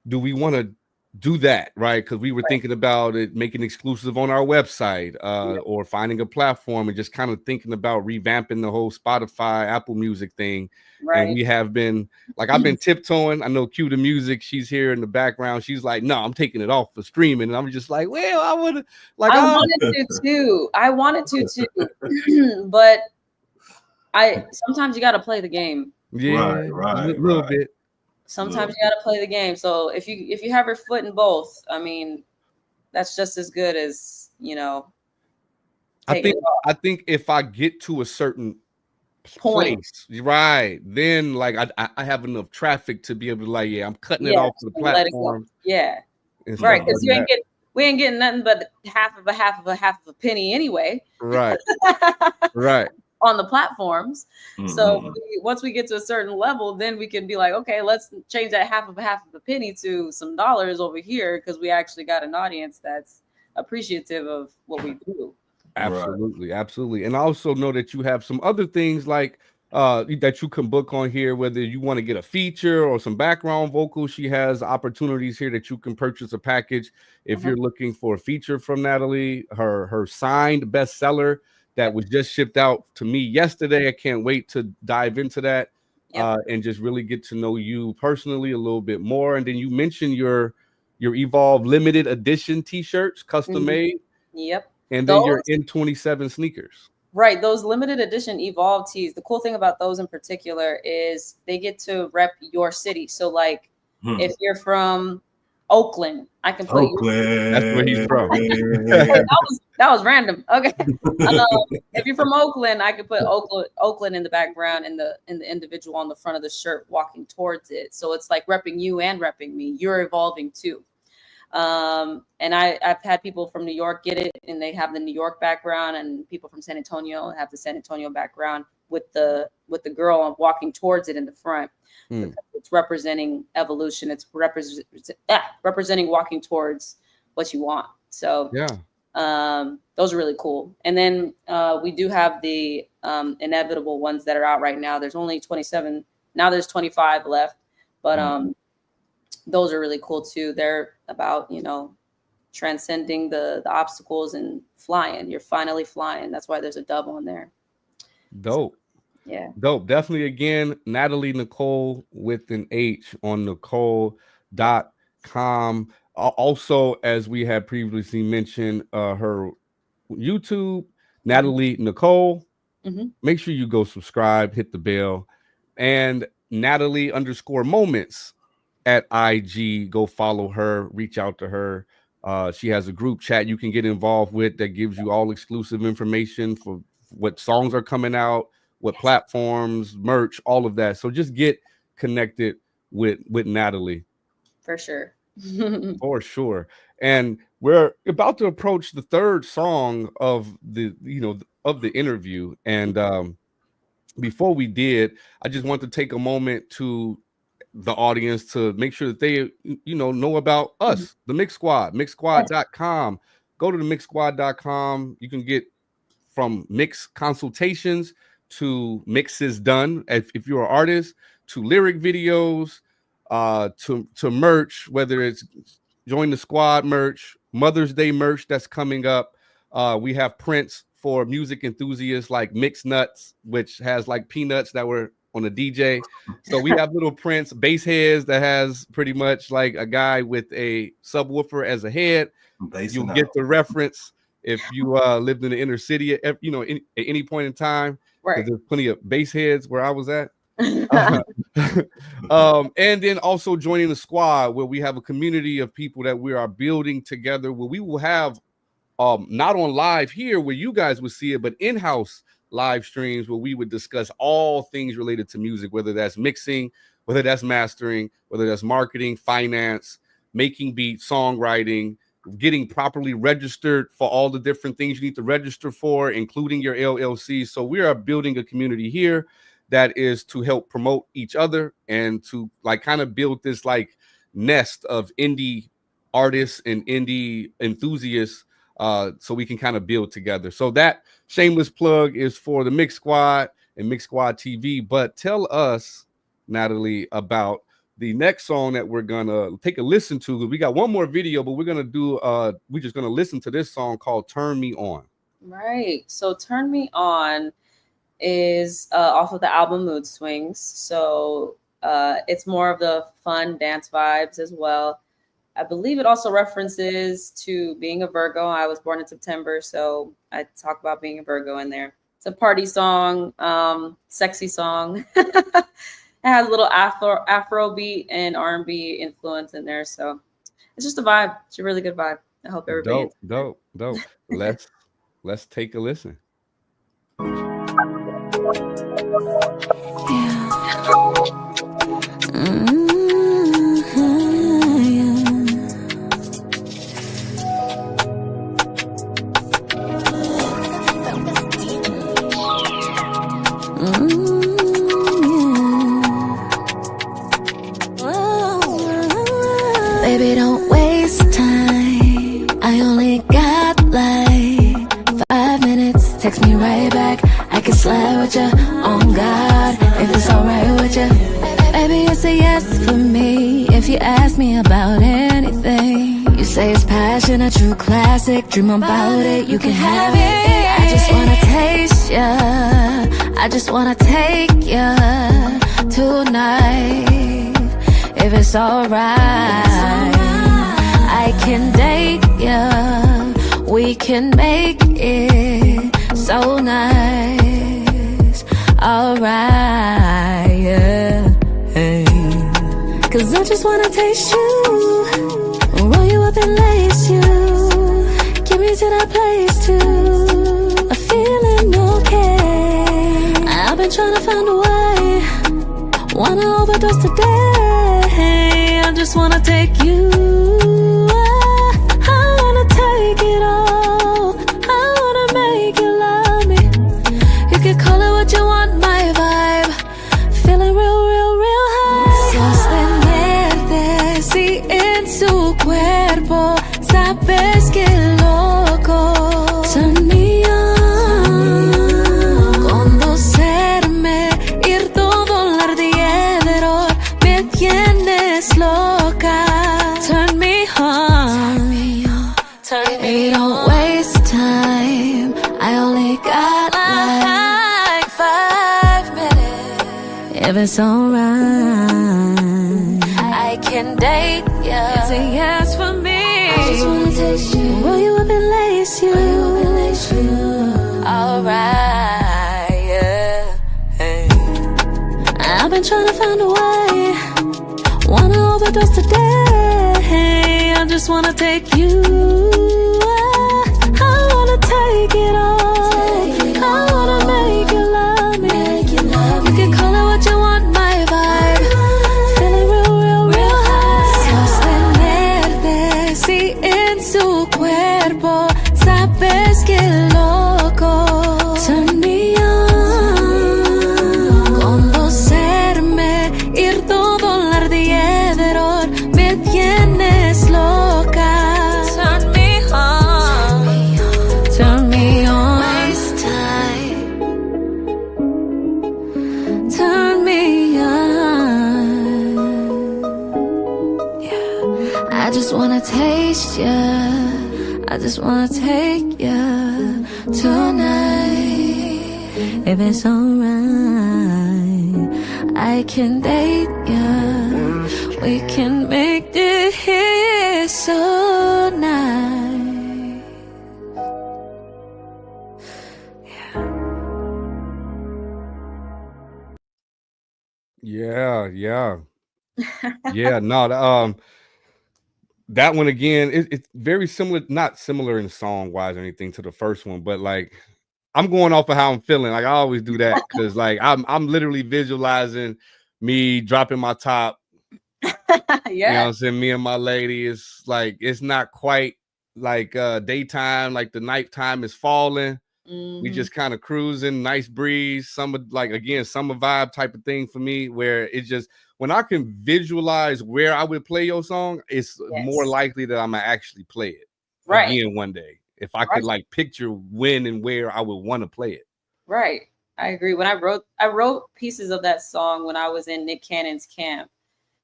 do we want to do that, right? Because we were thinking about it, making exclusive on our website, or finding a platform, and just kind of thinking about revamping the whole Spotify, Apple Music thing. Right. And we have been, like, I've been tiptoeing. I know Cue the Music, she's here in the background. She's like, no, I'm taking it off for streaming. And I'm just like, well, I would like. I wanted to too. But Sometimes you got to play the game. Yeah, Right. a little bit. Sometimes you got to play the game. So if you have your foot in both, I mean, that's just as good as, you know, taking it off. I think if I get to a certain Point. place, right, then like I have enough traffic to be able to like, yeah, I'm cutting it Yeah, off to the let it go. platform. Yeah, and right. stuff Because like that. we ain't getting nothing but half of a penny anyway. Right. Right. On the platforms. So Mm-hmm. once we get to a certain level, then we can be like, okay, let's change that half of a penny to some dollars over here, because we actually got an audience that's appreciative of what we do. Absolutely, absolutely. And I also know that you have some other things like that you can book on here, whether you want to get a feature or some background vocals. She has opportunities here that you can purchase a package if you're looking for a feature from Natalie. Her signed bestseller that was just shipped out to me yesterday. I can't wait to dive into that and just really get to know you personally a little bit more. And then you mentioned your Evolve limited edition t-shirts, custom made. Yep. And then your N27 sneakers. Right. Those limited edition Evolve tees. The cool thing about those in particular is they get to rep your city. So like if you're from Oakland, I can put Oakland. That's where he's from. that was random. Okay. If you're from Oakland, I could put Oakland in the background and the individual on the front of the shirt walking towards it. So it's like repping you and repping me. You're evolving too. And I've had people from New York get it, and they have the New York background, and people from San Antonio have the San Antonio background with the girl walking towards it in the front. It's representing evolution. It's representing walking towards what you want. So those are really cool. And then we do have the inevitable ones that are out right now. There's only 27 now. There's 25 left, but those are really cool too. They're about, you know, transcending the obstacles and flying. You're finally flying. That's why there's a dove on there. Dope. Yeah. Dope. Definitely, again, Natalie Nichole with an H on Nichole.com. Also, as we had previously mentioned, her YouTube, Natalie Nichole. Make sure you go subscribe, hit the bell, and Natalie_moments at IG. Go follow her, reach out to her. She has a group chat you can get involved with that gives you all exclusive information for what songs are coming out, what platforms, merch, all of that. So just get connected with Natalie. For sure. For sure. And we're about to approach the third song of the interview. And before we did, I just want to take a moment to the audience to make sure that they know about us, the Mix Squad, Mixsquad.com. Go to the Mixsquad.com. You can get from mix consultations to mixes done if you're an artist, to lyric videos, to merch, whether it's join the squad merch, Mother's Day merch that's coming up. We have prints for music enthusiasts like Mix Nuts, which has like peanuts that were on a DJ. So we have little prints, bass heads that has pretty much like a guy with a subwoofer as a head. You'll get the reference if you lived in the inner city at any point in time. Right. There's plenty of bass heads where I was at. And then also joining the squad, where we have a community of people that we are building together, where we will have not on live here where you guys would see it, but in-house live streams where we would discuss all things related to music, whether that's mixing, whether that's mastering, whether that's marketing, finance, making beats, songwriting, getting properly registered for all the different things you need to register for, including your LLC. So we are building a community here that is to help promote each other and to like kind of build this like nest of indie artists and indie enthusiasts, so we can kind of build together. So that shameless plug is for the Mix Squad and Mixsquadtv. But tell us, Natalie, about the next song that we're gonna take a listen to, because we got one more video, but we're gonna do we're just gonna listen to this song called Turn Me On. Right. So Turn Me On is off of the album Mood Swings. So it's more of the fun dance vibes as well. I believe it also references to being a Virgo. I was born in September, so I talk about being a Virgo in there. It's a party song, sexy song. It has a little Afro beat and R&B influence in there, so it's just a vibe. It's a really good vibe. I hope everybody. Dope. Let's take a listen. Baby, don't waste time. I only got like 5 minutes. Text me right back. I can slide with you. On God, if it's alright with you. Baby, it's a yes for me. If you ask me about anything, you say it's passion, a true classic. Dream about it, you can have it. I just wanna taste ya. I just wanna take ya tonight. If it's alright, I can date ya. We can make it so nice. Alright, yeah. Hey. Cause I just wanna taste you, roll you up and lace you, get me to that place too. I'm feeling okay. I've been trying to find a way. Wanna overdose today. I just wanna take you. I wanna take it all. I wanna make you love me. You can call it what you want, my vibe. Feeling real high. Sostenerte si en su cuerpo. Sabes que loco. Turn me on. Conocerme, ir todo el alrededor. Me tienes loca. Turn me on. Baby, don't waste time. I only got like 5 minutes. If it's alright, I can date ya. It's a yes for me. I just wanna taste you, roll you up and lace you. Alright, yeah. Hey. I've been trying to find a way. Wanna overdose today. I just wanna take you. I wanna take it all. I wanna make you love me. You can call it what you want, my vibe. Feeling real high. Sostenerte si en su cuerpo. Sabes que loco. Turn me on. Conocerme, ir todo el alrededor. Me tienes loca. Turn me on. Turn me on. Waste time. Turn me on. Yeah. I just wanna taste ya. I just wanna take ya tonight. If it's alright, I can date ya. We can make this here so nice. Yeah. No, that one again, it's very similar, not similar in song wise or anything to the first one, but like I'm going off of how I'm feeling. Like I always do that because like I'm literally visualizing me dropping my top. Yeah. You know what I'm saying? Me and my lady is like, it's not quite like daytime, like the nighttime is falling. We just kind of cruising, nice breeze, summer, like again, summer vibe type of thing for me, where it just, when I can visualize where I would play your song, it's more likely that I'm gonna actually play it again one day. If I could like picture when and where I would want to play it. Right. I agree. When I wrote pieces of that song when I was in Nick Cannon's camp,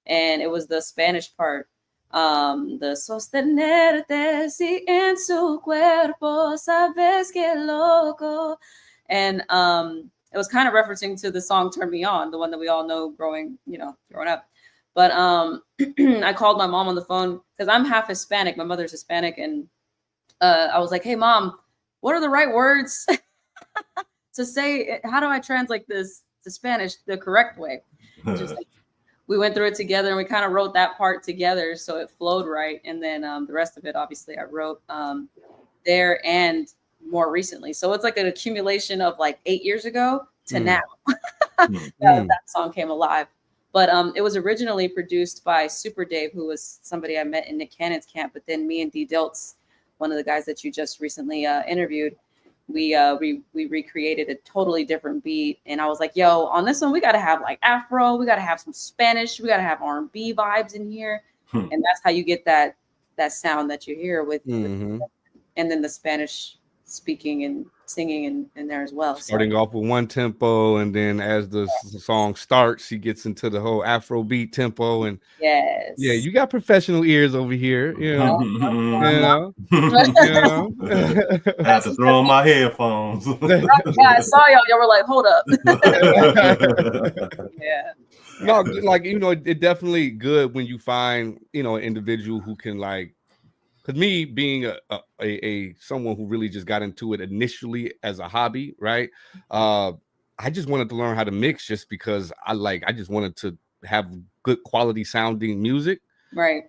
and it was the Spanish part. The sostenerte si en su cuerpo, sabes que loco. And it was kind of referencing to the song Turn Me On, the one that we all know growing up. But I called my mom on the phone because I'm half Hispanic. My mother's Hispanic. And I was like, hey, Mom, what are the right words to say, how do I translate this to Spanish the correct way? Just like, we went through it together and we kind of wrote that part together so it flowed right. And then the rest of it, obviously, I wrote there and more recently. So it's like an accumulation of like 8 years ago to now that song came alive. But it was originally produced by Super Dave, who was somebody I met in Nick Cannon's camp. But then me and D Dilts, one of the guys that you just recently interviewed, we recreated a totally different beat. And I was like, yo, on this one, we got to have like Afro. We got to have some Spanish. We got to have R&B vibes in here. And that's how you get that sound that you hear with and then the Spanish speaking and singing in there as well. Starting off with one tempo, and then as the song starts, he gets into the whole Afro beat tempo. And yeah, you got professional ears over here, you know. I had to throw on my headphones. Yeah, I saw y'all were like, hold up. Yeah. No, like, you know, it definitely good when you find, you know, an individual who can, like, because me being a someone who really just got into it initially as a hobby, right? I just wanted to learn how to mix just because I just wanted to have good quality sounding music. Right.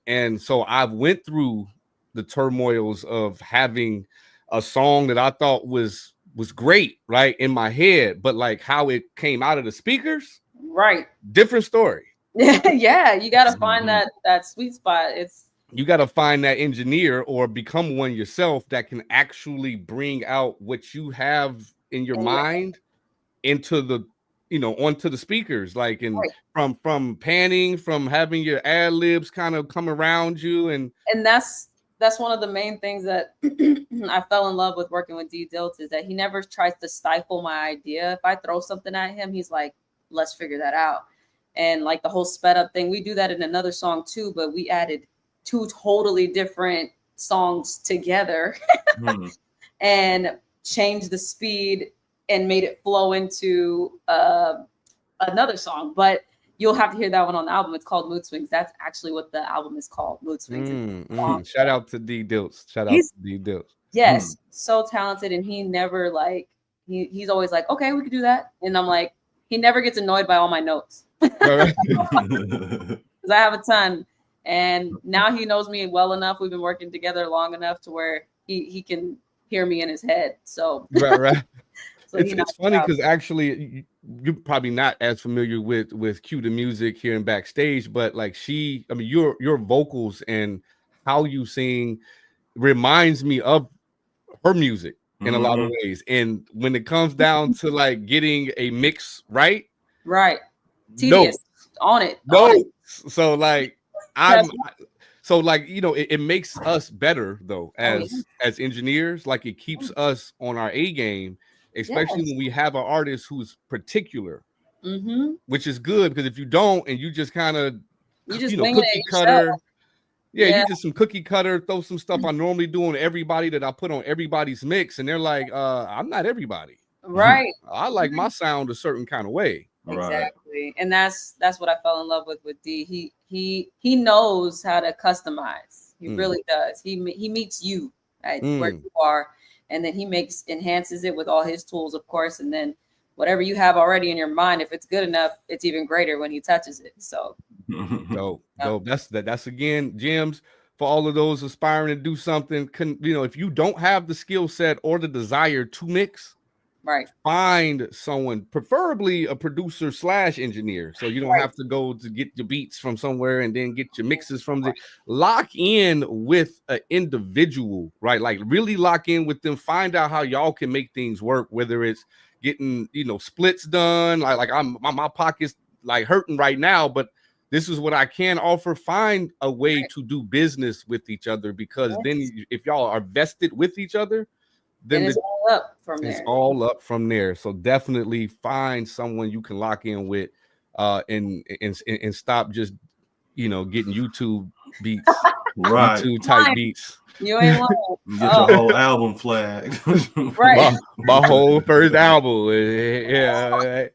And so I went through the turmoils of having a song that I thought was great, right, in my head, but like how it came out of the speakers, right? Different story. Yeah, you got to find that sweet spot. You got to find that engineer or become one yourself that can actually bring out what you have in your mind into the, you know, onto the speakers, like, and from panning, from having your ad libs kind of come around you. And that's one of the main things that I fell in love with working with D Dilt, is that he never tries to stifle my idea. If I throw something at him, he's like, let's figure that out. And like the whole sped up thing, we do that in another song too, but we added 2 totally different songs together and changed the speed and made it flow into another song. But you'll have to hear that one on the album. It's called Mood Swings. That's actually what the album is called, Mood Swings. Shout out to D Dilts. Shout out to D Dilts. Yes, so talented. And he never like, he's always like, okay, we could do that. And I'm like, he never gets annoyed by all my notes. Because I have a ton. And now he knows me well enough. We've been working together long enough to where he can hear me in his head. So right. So it's funny because actually you're probably not as familiar with Q the Music here and backstage, but like your vocals and how you sing reminds me of her music in a lot of ways. And when it comes down to like getting a mix right, tedious on it. So like so like, you know, it makes us better though as engineers. Like it keeps us on our A game, especially when we have an artist who's particular, which is good, because if you don't and you just kind of cookie cutter, you just some cookie cutter, throw some stuff I normally do on everybody that I put on everybody's mix, and they're like, I'm not everybody, right? I like my sound a certain kind of way. Exactly. And that's what I fell in love with D. He knows how to customize. He really does. He meets you at where you are, and then he enhances it with all his tools, of course, and then whatever you have already in your mind, if it's good enough, it's even greater when he touches it. So dope. That's again gems for all of those aspiring to do something. If you don't have the skill set or the desire to mix, find someone, preferably a producer / engineer, so you don't have to go to get your beats from somewhere and then get your mixes from the lock in with an individual, right? Like really lock in with them, find out how y'all can make things work, whether it's getting splits done, like my pocket's like hurting right now, but this is what I can offer. Find a way to do business with each other, because then if y'all are vested with each other, then it's all up from there. It's all up from there. So definitely find someone you can lock in with, and stop just getting YouTube beats, YouTube type beats. You ain't lying. Get your whole album flagged. My whole first album. Yeah.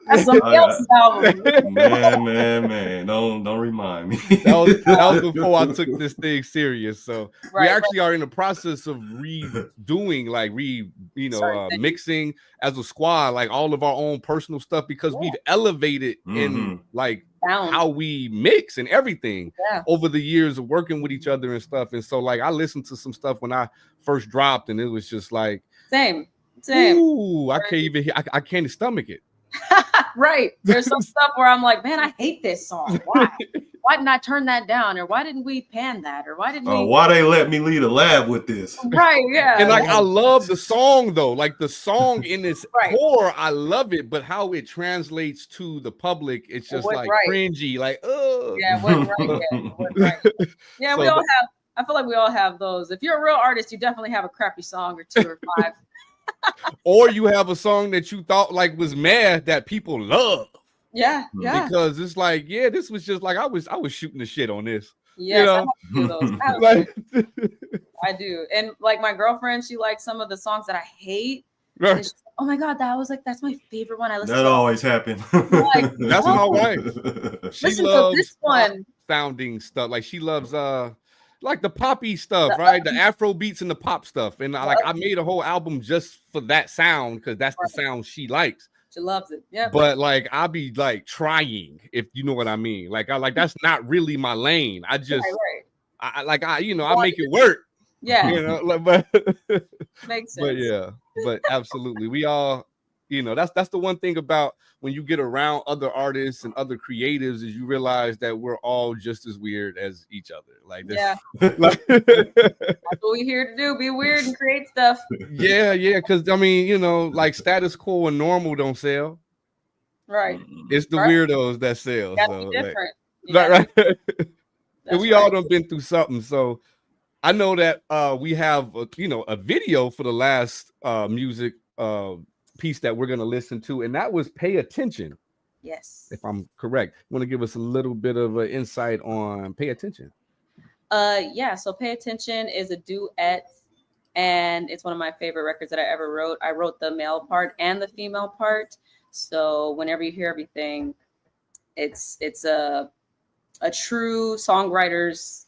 That's somebody else's album. Man. Don't remind me. That was before I took this thing serious. So we actually are in the process of redoing, like mixing as a squad, like all of our own personal stuff, because we've elevated in like how we mix and everything over the years of working with each other and stuff. And so like I listened to some stuff when I first dropped, and it was just like same. Ooh, I can't stomach it. Right. There's some stuff where I'm like, man, I hate this song. Why? Why didn't I turn that down? Or why didn't we pan that? Or why didn't we? Why they let me lead a lab with this? Right. Yeah. And like I love the song though. Like the song in its core, I love it. But how it translates to the public, it's just like cringy. Like, oh. Yeah, it wasn't right. Yeah, so we all have. I feel like we all have those. If you're a real artist, you definitely have a crappy song or 2 or 5. Or you have a song that you thought like was mad that people love. Yeah. Because it's like, this was just like I was shooting the shit on this. Yes, I do those. I do. And like my girlfriend, she likes some of the songs that I hate. Right. She's like, oh my God, that's my favorite one. I listen to that always happens. Like, that's my wife. She listen loves to this one. Sounding stuff. Like she loves like the poppy stuff, right? The Afro beats and the pop stuff. And I made a whole album just for that sound because that's the sound she likes. She loves it. Yeah. But like I'll be like trying, if you know what I mean. Like that's not really my lane. I just I make it work. Yeah. But makes sense. But yeah, but absolutely. We all, that's the one thing about when you get around other artists and other creatives is you realize that we're all just as weird as each other. Like this, that's what we're here to do, be weird and create stuff. Yeah, because I mean, like status quo and normal don't sell. Right. It's the weirdos that sell. That's so, different. Right. And we all done been through something. So I know that we have a video for the last music piece that we're going to listen to, and that was Pay Attention. Yes. If I'm correct. You want to give us a little bit of an insight on Pay Attention? So Pay Attention is a duet, and it's one of my favorite records that I ever wrote. I wrote the male part and the female part. So whenever you hear everything, it's a true songwriter's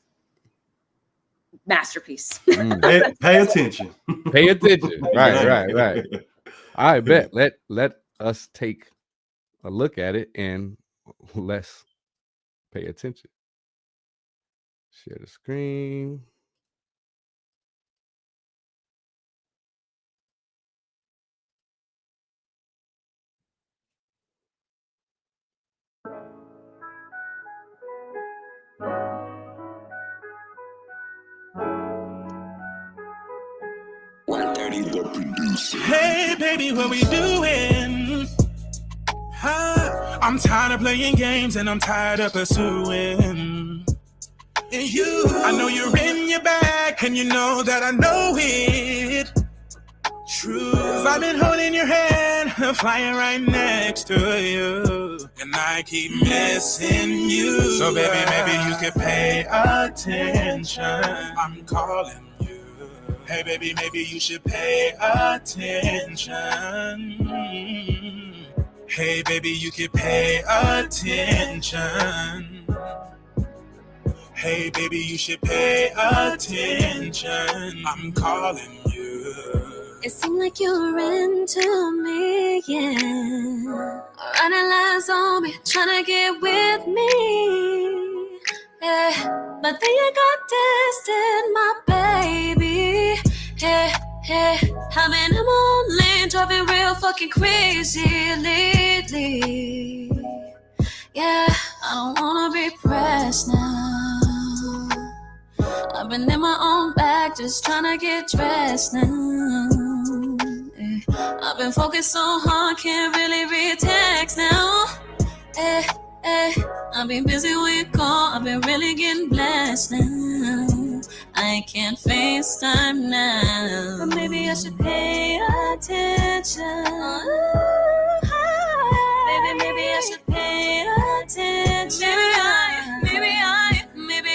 masterpiece. Pay attention. Pay attention. Right. I bet. Let us take a look at it and let's pay attention. Share the screen. Hey, baby, what we doing? I'm tired of playing games and I'm tired of pursuing. And you, I know you're in your bag and you know that I know it. True, 'cause I've been holding your hand, flying right next to you, and I keep missing you. So baby, maybe you could pay attention. I'm calling you. Hey baby, maybe you should pay attention. Hey baby, you could pay attention. Hey baby, you should pay attention. I'm calling you. It seemed like you were into me, yeah. Running lines on me, trying to get with me, yeah. But then you got distant, my baby, yeah. I mean, I'm on lane, driving real fucking crazy lately. Yeah, I don't wanna be pressed now. I've been in my own bag, just trying to get dressed now. Yeah. I've been focused so hard, can't really read text now. I've been busy when you call, I've been really getting blessed now. I can't FaceTime now, but maybe I should pay attention. Maybe I should pay attention. Maybe I should pay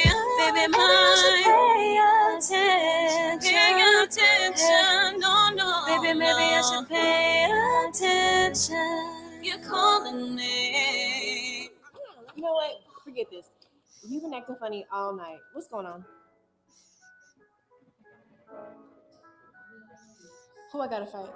attention. No. Maybe I should pay attention. You calling me. You know what? Forget this. You've been acting funny all night. What's going on? Who I gotta fight?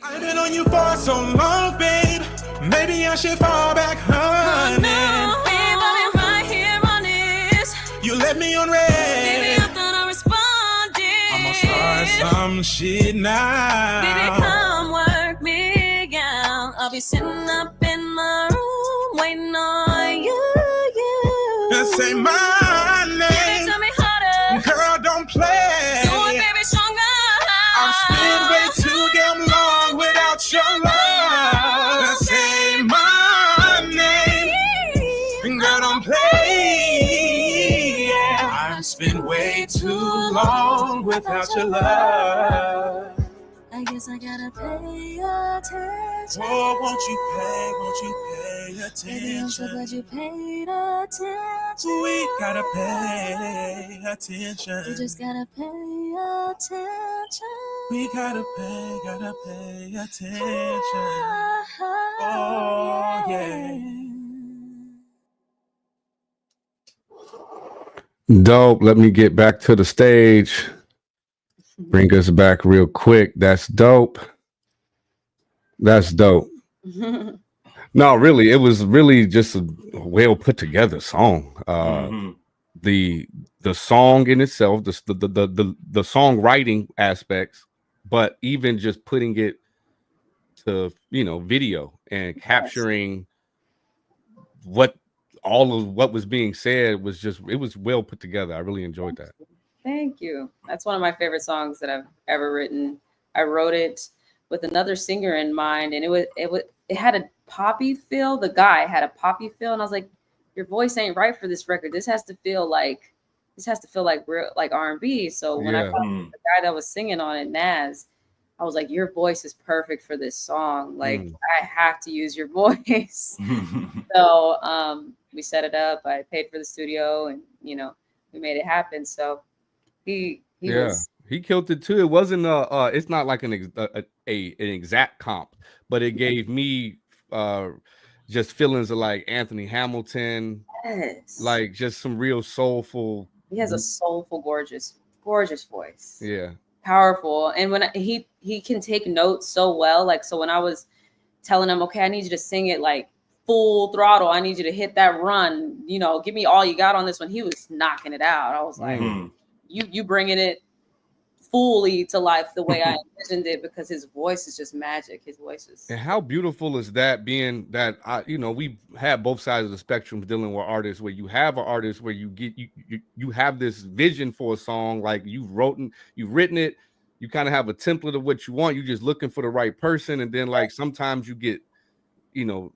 I've been on you for so long, babe. Maybe I should fall back, honey. No, babe, I've been right here on this. You left me on red. Baby, I thought I responded. I'm gonna start some shit now. Baby, come work me out. I'll be sitting up in my room waiting on you. Just say my Baby, name. tell me harder. Girl, don't play. Do it, baby, stronger. I've spent way too damn long without your love. Just say my name. Girl, don't play. Yeah. I've spent way too long without your love. I guess I gotta pay attention. Oh, won't you pay Baby, I'm so attention? glad you paid attention. We gotta pay attention. You just gotta pay attention. We gotta pay attention. Oh, yeah. Dope. Let me get back to the stage. Bring us back real quick. That's dope. That's dope. No, really, it was really just a well put together song. The song in itself, the songwriting aspects, but even just putting it to video and capturing what all of what was being said was just, it was well put together. I really enjoyed that. Thank you. That's one of my favorite songs that I've ever written. I wrote it with another singer in mind, and it had a poppy feel. The guy had a poppy feel, and I was like, your voice ain't right for this record. This has to feel like real, like R&B. So when I found the guy that was singing on it, Naz, I was like, your voice is perfect for this song. Like I have to use your voice. So we set it up. I paid for the studio, and we made it happen. So he killed it too. It wasn't it's not like an exact comp, but it gave me just feelings of like Anthony Hamilton. Yes. Like just some real soulful. He has a soulful, gorgeous voice. Yeah. Powerful. And when he can take notes so well. Like, so when I was telling him, okay, I need you to sing it like full throttle. I need you to hit that run, give me all you got on this one. He was knocking it out. I was like, you bringing it fully to life the way I envisioned it, because his voice is just magic. His voice is. And how beautiful is that, being that we have both sides of the spectrum dealing with artists, where you have an artist where you have this vision for a song, like you've written it, you kind of have a template of what you want, you're just looking for the right person, and then like sometimes you get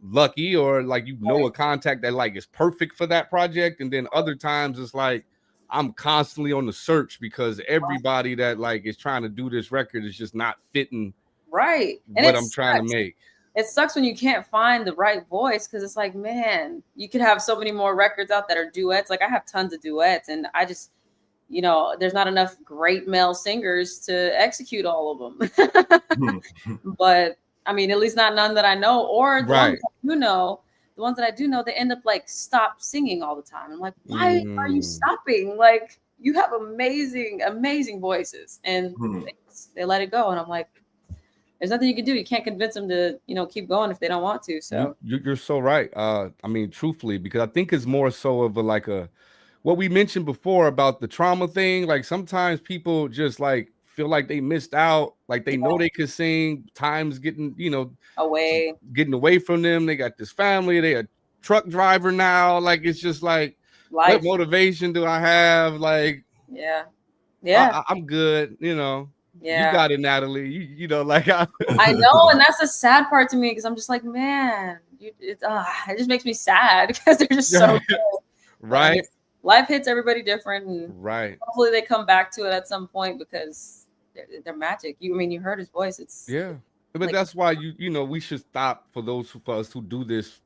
lucky, or like a contact that like is perfect for that project, and then other times it's like I'm constantly on the search because everybody that like is trying to do this record is just not fitting right and what I'm trying to make. It sucks when you can't find the right voice, because it's like, man, you could have so many more records out that are duets. Like I have tons of duets, and I just there's not enough great male singers to execute all of them. But I mean, at least not none that I know, or the ones the ones that I do know, they end up like stop singing all the time. I'm like, why are you stopping? Like, you have amazing voices, and they let it go. And I'm like, there's nothing you can do. You can't convince them to, keep going if they don't want to. So you're so right. I mean, truthfully, because I think it's more so of what we mentioned before about the trauma thing. Like sometimes people just like feel like they missed out, like they know they could sing, time's getting away from them. They got this family, they a truck driver now, like it's just like life. What motivation do I have? Like I'm good, you got it, Natalie. You know, like I know, and that's the sad part to me, because I'm just like, man, it just makes me sad because they're just so good. Right. Life hits everybody different, and hopefully they come back to it at some point, because they're magic. You heard his voice. It's but like, that's why we should stop, for those of us who do this,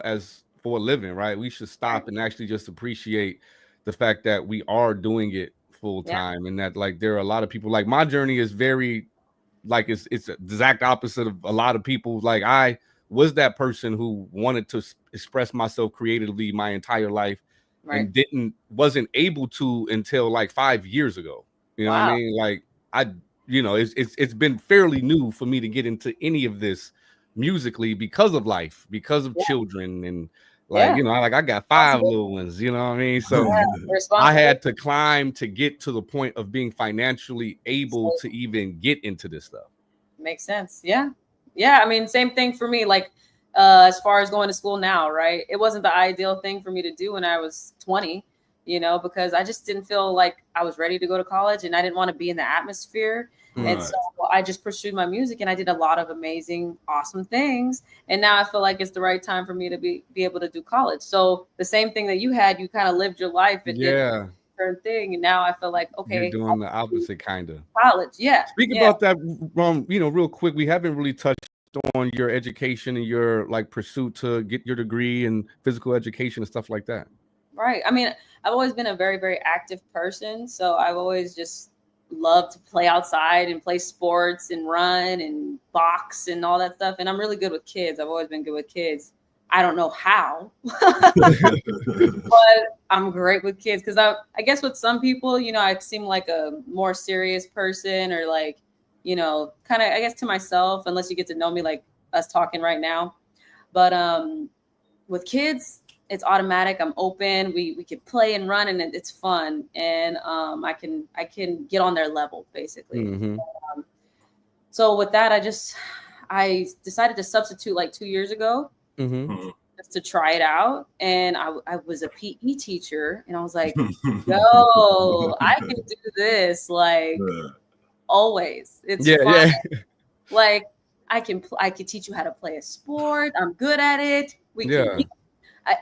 as for a living, right? We should stop and actually just appreciate the fact that we are doing it full time, and that like there are a lot of people, like my journey is very like it's the exact opposite of a lot of people. Like I was that person who wanted to express myself creatively my entire life and wasn't able to until like 5 years ago. You know what I mean? Like it's been fairly new for me to get into any of this musically because of life, because of children, and like I got 5 little ones, you know what I mean? So I had to climb to get to the point of being financially able to even get into this stuff. Makes sense. Yeah. I mean, same thing for me. Like as far as going to school now, right? It wasn't the ideal thing for me to do when I was 20, because I just didn't feel like I was ready to go to college, and I didn't want to be in the atmosphere. And so I just pursued my music, and I did a lot of amazing, awesome things. And now I feel like it's the right time for me to be able to do college. So the same thing that you had, you kind of lived your life and did a certain thing. And now I feel like, okay, you're doing the opposite kind of college. Speak about that, real quick. We haven't really touched on your education and your like pursuit to get your degree in physical education and stuff like that. Right. I mean, I've always been a very, very active person. So I've always just loved to play outside and play sports and run and box and all that stuff. And I'm really good with kids. I've always been good with kids. I don't know how, but I'm great with kids because I guess with some people, I seem like a more serious person or like, kind of, I guess to myself, unless you get to know me like us talking right now. But with kids, it's automatic. I'm open. We can play and run, and it's fun. And I can get on their level basically. So with that, I decided to substitute like 2 years ago just to try it out. And I was a PE teacher, and I was like, yo, I can do this like always. It's fun. Like I can teach you how to play a sport. I'm good at it. We can be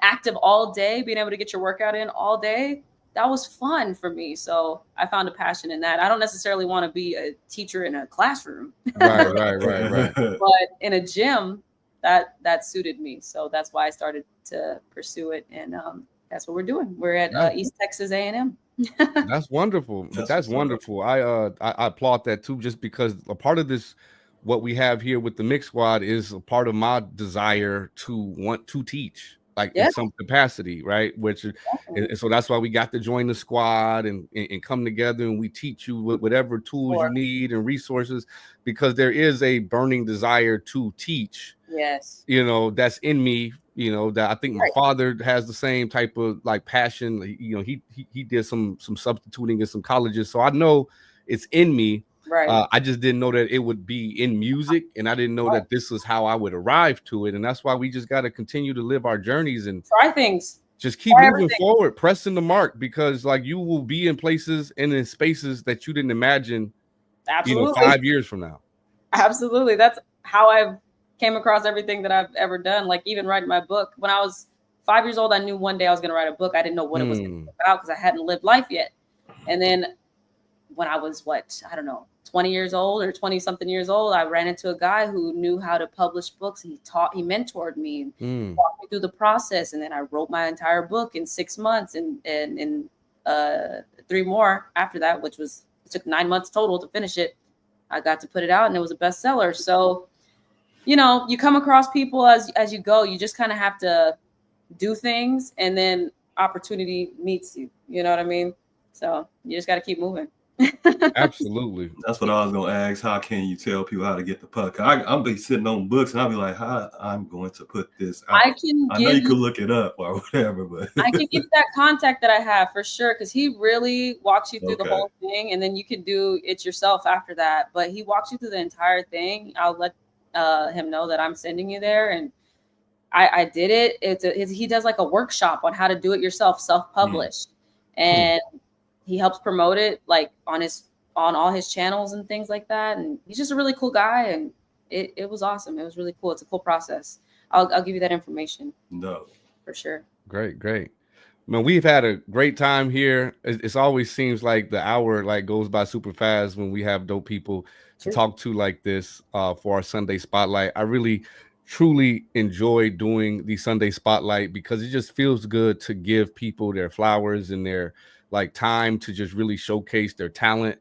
active all day, being able to get your workout in all day. That was fun for me. So I found a passion in that. I don't necessarily want to be a teacher in a classroom. Right. But in a gym, that suited me. So that's why I started to pursue it. And that's what we're doing. We're at East Texas A&M. That's wonderful. That's wonderful. I applaud that too, just because a part of this, what we have here with the Mix Squad, is a part of my desire to want to teach. Like in some capacity, right? And so that's why we got to join the squad and come together, and we teach you whatever tools you need and resources, because there is a burning desire to teach. Yes. That's in me. That I think my father has the same type of like passion. He did some substituting in some colleges, so I know it's in me. Right. I just didn't know that it would be in music, and I didn't know that this is how I would arrive to it. And that's why we just got to continue to live our journeys and try things. Just keep moving forward, pressing the mark, because like you will be in places and in spaces that you didn't imagine. Absolutely. 5 years from now. Absolutely. That's how I've came across everything that I've ever done. Like even writing my book. When I was 5 years old, I knew one day I was going to write a book. I didn't know what it was going to be about because I hadn't lived life yet. And then when I was 20 years old or 20 something years old, I ran into a guy who knew how to publish books. He mentored me and walked me through the process. And then I wrote my entire book in 6 months and 3 more after that, it took 9 months total to finish it. I got to put it out and it was a bestseller. So, you come across people as you go. You just kind of have to do things, and then opportunity meets you. You know what I mean? So you just got to keep moving. Absolutely. That's what I was gonna ask. How can you tell people how to get the puck? I'll be sitting on books and I'll be like, how I'm going to put this out. I know you could look it up or whatever, but I can give you that contact that I have for sure, because he really walks you through the whole thing, and then you can do it yourself after that. But he walks you through the entire thing. I'll let him know that I'm sending you there, and I did it. He does like a workshop on how to do it yourself, self-publish, and he helps promote it like on all his channels and things like that. And he's just a really cool guy, and it was awesome. It was really cool. It's a cool process. I'll give you that information. No, for sure. Great. Man, we've had a great time here. It always seems like the hour goes by super fast when we have dope people to talk to like this for our Sunday Spotlight. I really, truly enjoy doing the Sunday Spotlight because it just feels good to give people their flowers and their time to just really showcase their talent.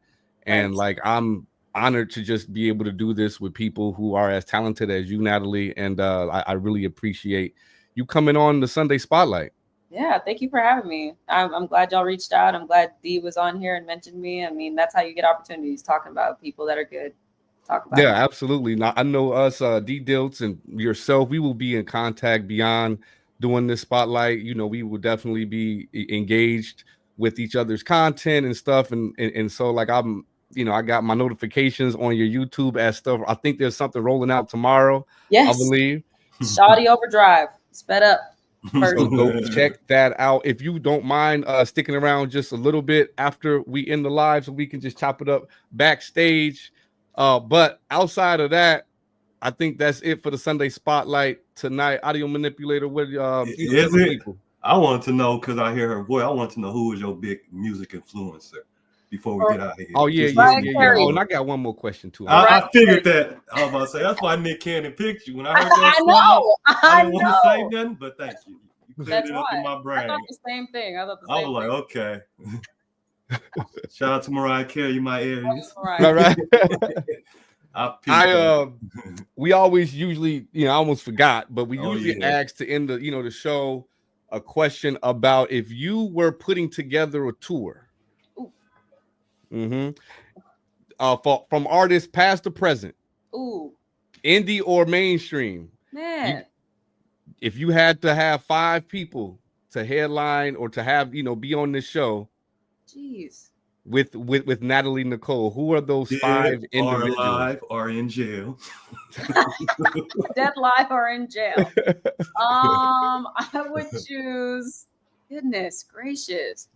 And I'm honored to just be able to do this with people who are as talented as you, Natalie. And I really appreciate you coming on the Sunday Spotlight. Yeah, thank you for having me. I'm glad y'all reached out. I'm glad Dee was on here and mentioned me. I mean, that's how you get opportunities, talking about people that are good. Talk about it. Absolutely. Now, I know us, D Dilts and yourself, we will be in contact beyond doing this spotlight. You know, we will definitely be engaged with each other's content and stuff. And so like I got my notifications on your YouTube as stuff. I think there's something rolling out tomorrow. Yes. I believe. Shawty Overdrive. Sped up. So go check that out. If you don't mind sticking around just a little bit after we end the live so we can just chop it up backstage. But outside of that, I think that's it for the Sunday Spotlight tonight. Audio Manipulator, what is it? People? I want to know, because I hear her voice, I want to know who is your big music influencer before we get out of here. Oh, yeah. Oh, and I got one more question, too. I figured that. I was about to say, that's why Nick Cannon picked you. When I heard that song, I didn't want to say nothing, but thank you. You cleared it up in my brain. I thought the same thing. I was like, okay. Shout out to Mariah Carey, my Aries. All right. We always usually, I almost forgot, but we usually ask to end the show a question about if you were putting together a tour. From artists past to present. Indie or mainstream. Man. If you had to have 5 people to headline or to have, be on this show. Jeez. With Natalie Nichole, who are those 5 individuals? Are alive or in jail? Dead, live, or in jail. I would choose. Goodness gracious,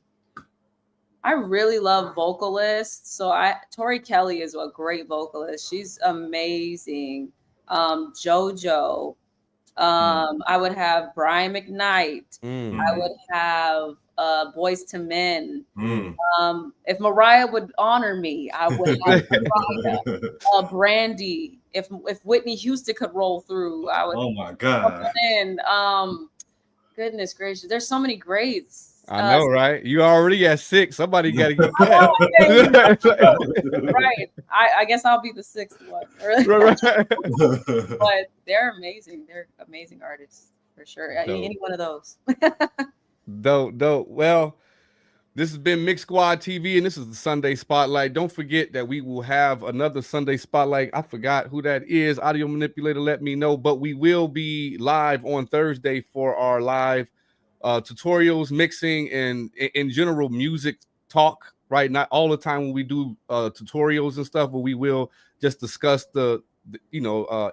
I really love vocalists. So Tori Kelly is a great vocalist. She's amazing. JoJo. I would have Brian McKnight. I would have Boys to Men. If Mariah would honor me, I would have Mariah. Brandy. If Whitney Houston could roll through, I would. Oh my God. Goodness gracious, there's so many greats. I know, right? You already at 6. Somebody got to get that. Right. I guess I'll be the 6th one. But they're amazing. They're amazing artists for sure. Any one of those. Dope. Well, this has been Mixsquadtv, and this is the Sunday Spotlight. Don't forget that we will have another Sunday Spotlight. I forgot who that is. Audio Manipulator, let me know. But we will be live on Thursday for our live tutorials, mixing, and in general music talk. Right, not all the time when we do tutorials and stuff, but we will just discuss the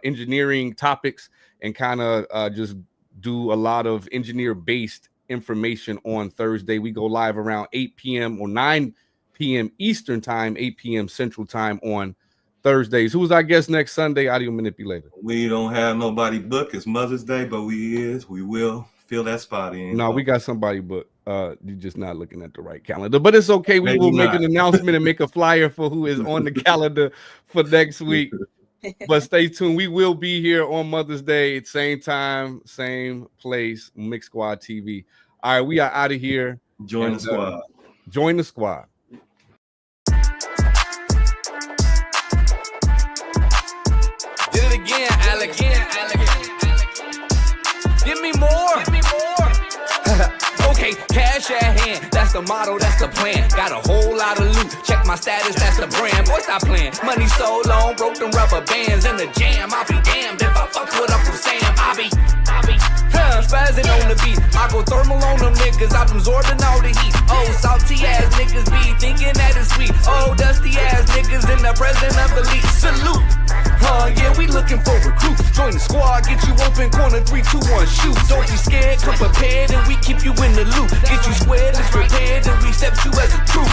engineering topics and kind of just do a lot of engineer-based information on Thursday. We go live around 8 p.m. or 9 p.m. Eastern time, 8 p.m. Central time on Thursdays. Who's our guest next Sunday, Audio Manipulator? We don't have nobody booked. It's Mother's Day, but we will fill that spot in. No, we got somebody booked. You're just not looking at the right calendar, but it's okay. We will make an announcement and make a flyer for who is on the calendar for next week. But stay tuned. We will be here on Mother's Day at same time, same place, Mixsquadtv. All right, we are out of here. Join the squad. Join the squad. Did it again, Alex. Give me more. Okay, cash at hand, that's the motto, that's the plan. Got a whole lot of loot, check my status, that's the brand. Boy, stop playing, money so long, broke them rubber bands in the jam. I'll be damned if I fuck with Uncle Sam. I be spazzing on the beat. I go thermal on them niggas, I'm absorbing all the heat. Oh, salty ass niggas be thinking that it's sweet. Oh, dusty ass niggas in the president of the league. Salute. Yeah, we looking for recruits. Join the squad, get you open, corner 3, 2, 1, shoot. Don't be scared, come prepared, and we keep you in the loop. Get you squared, let's repaired, and we accept you as a troop.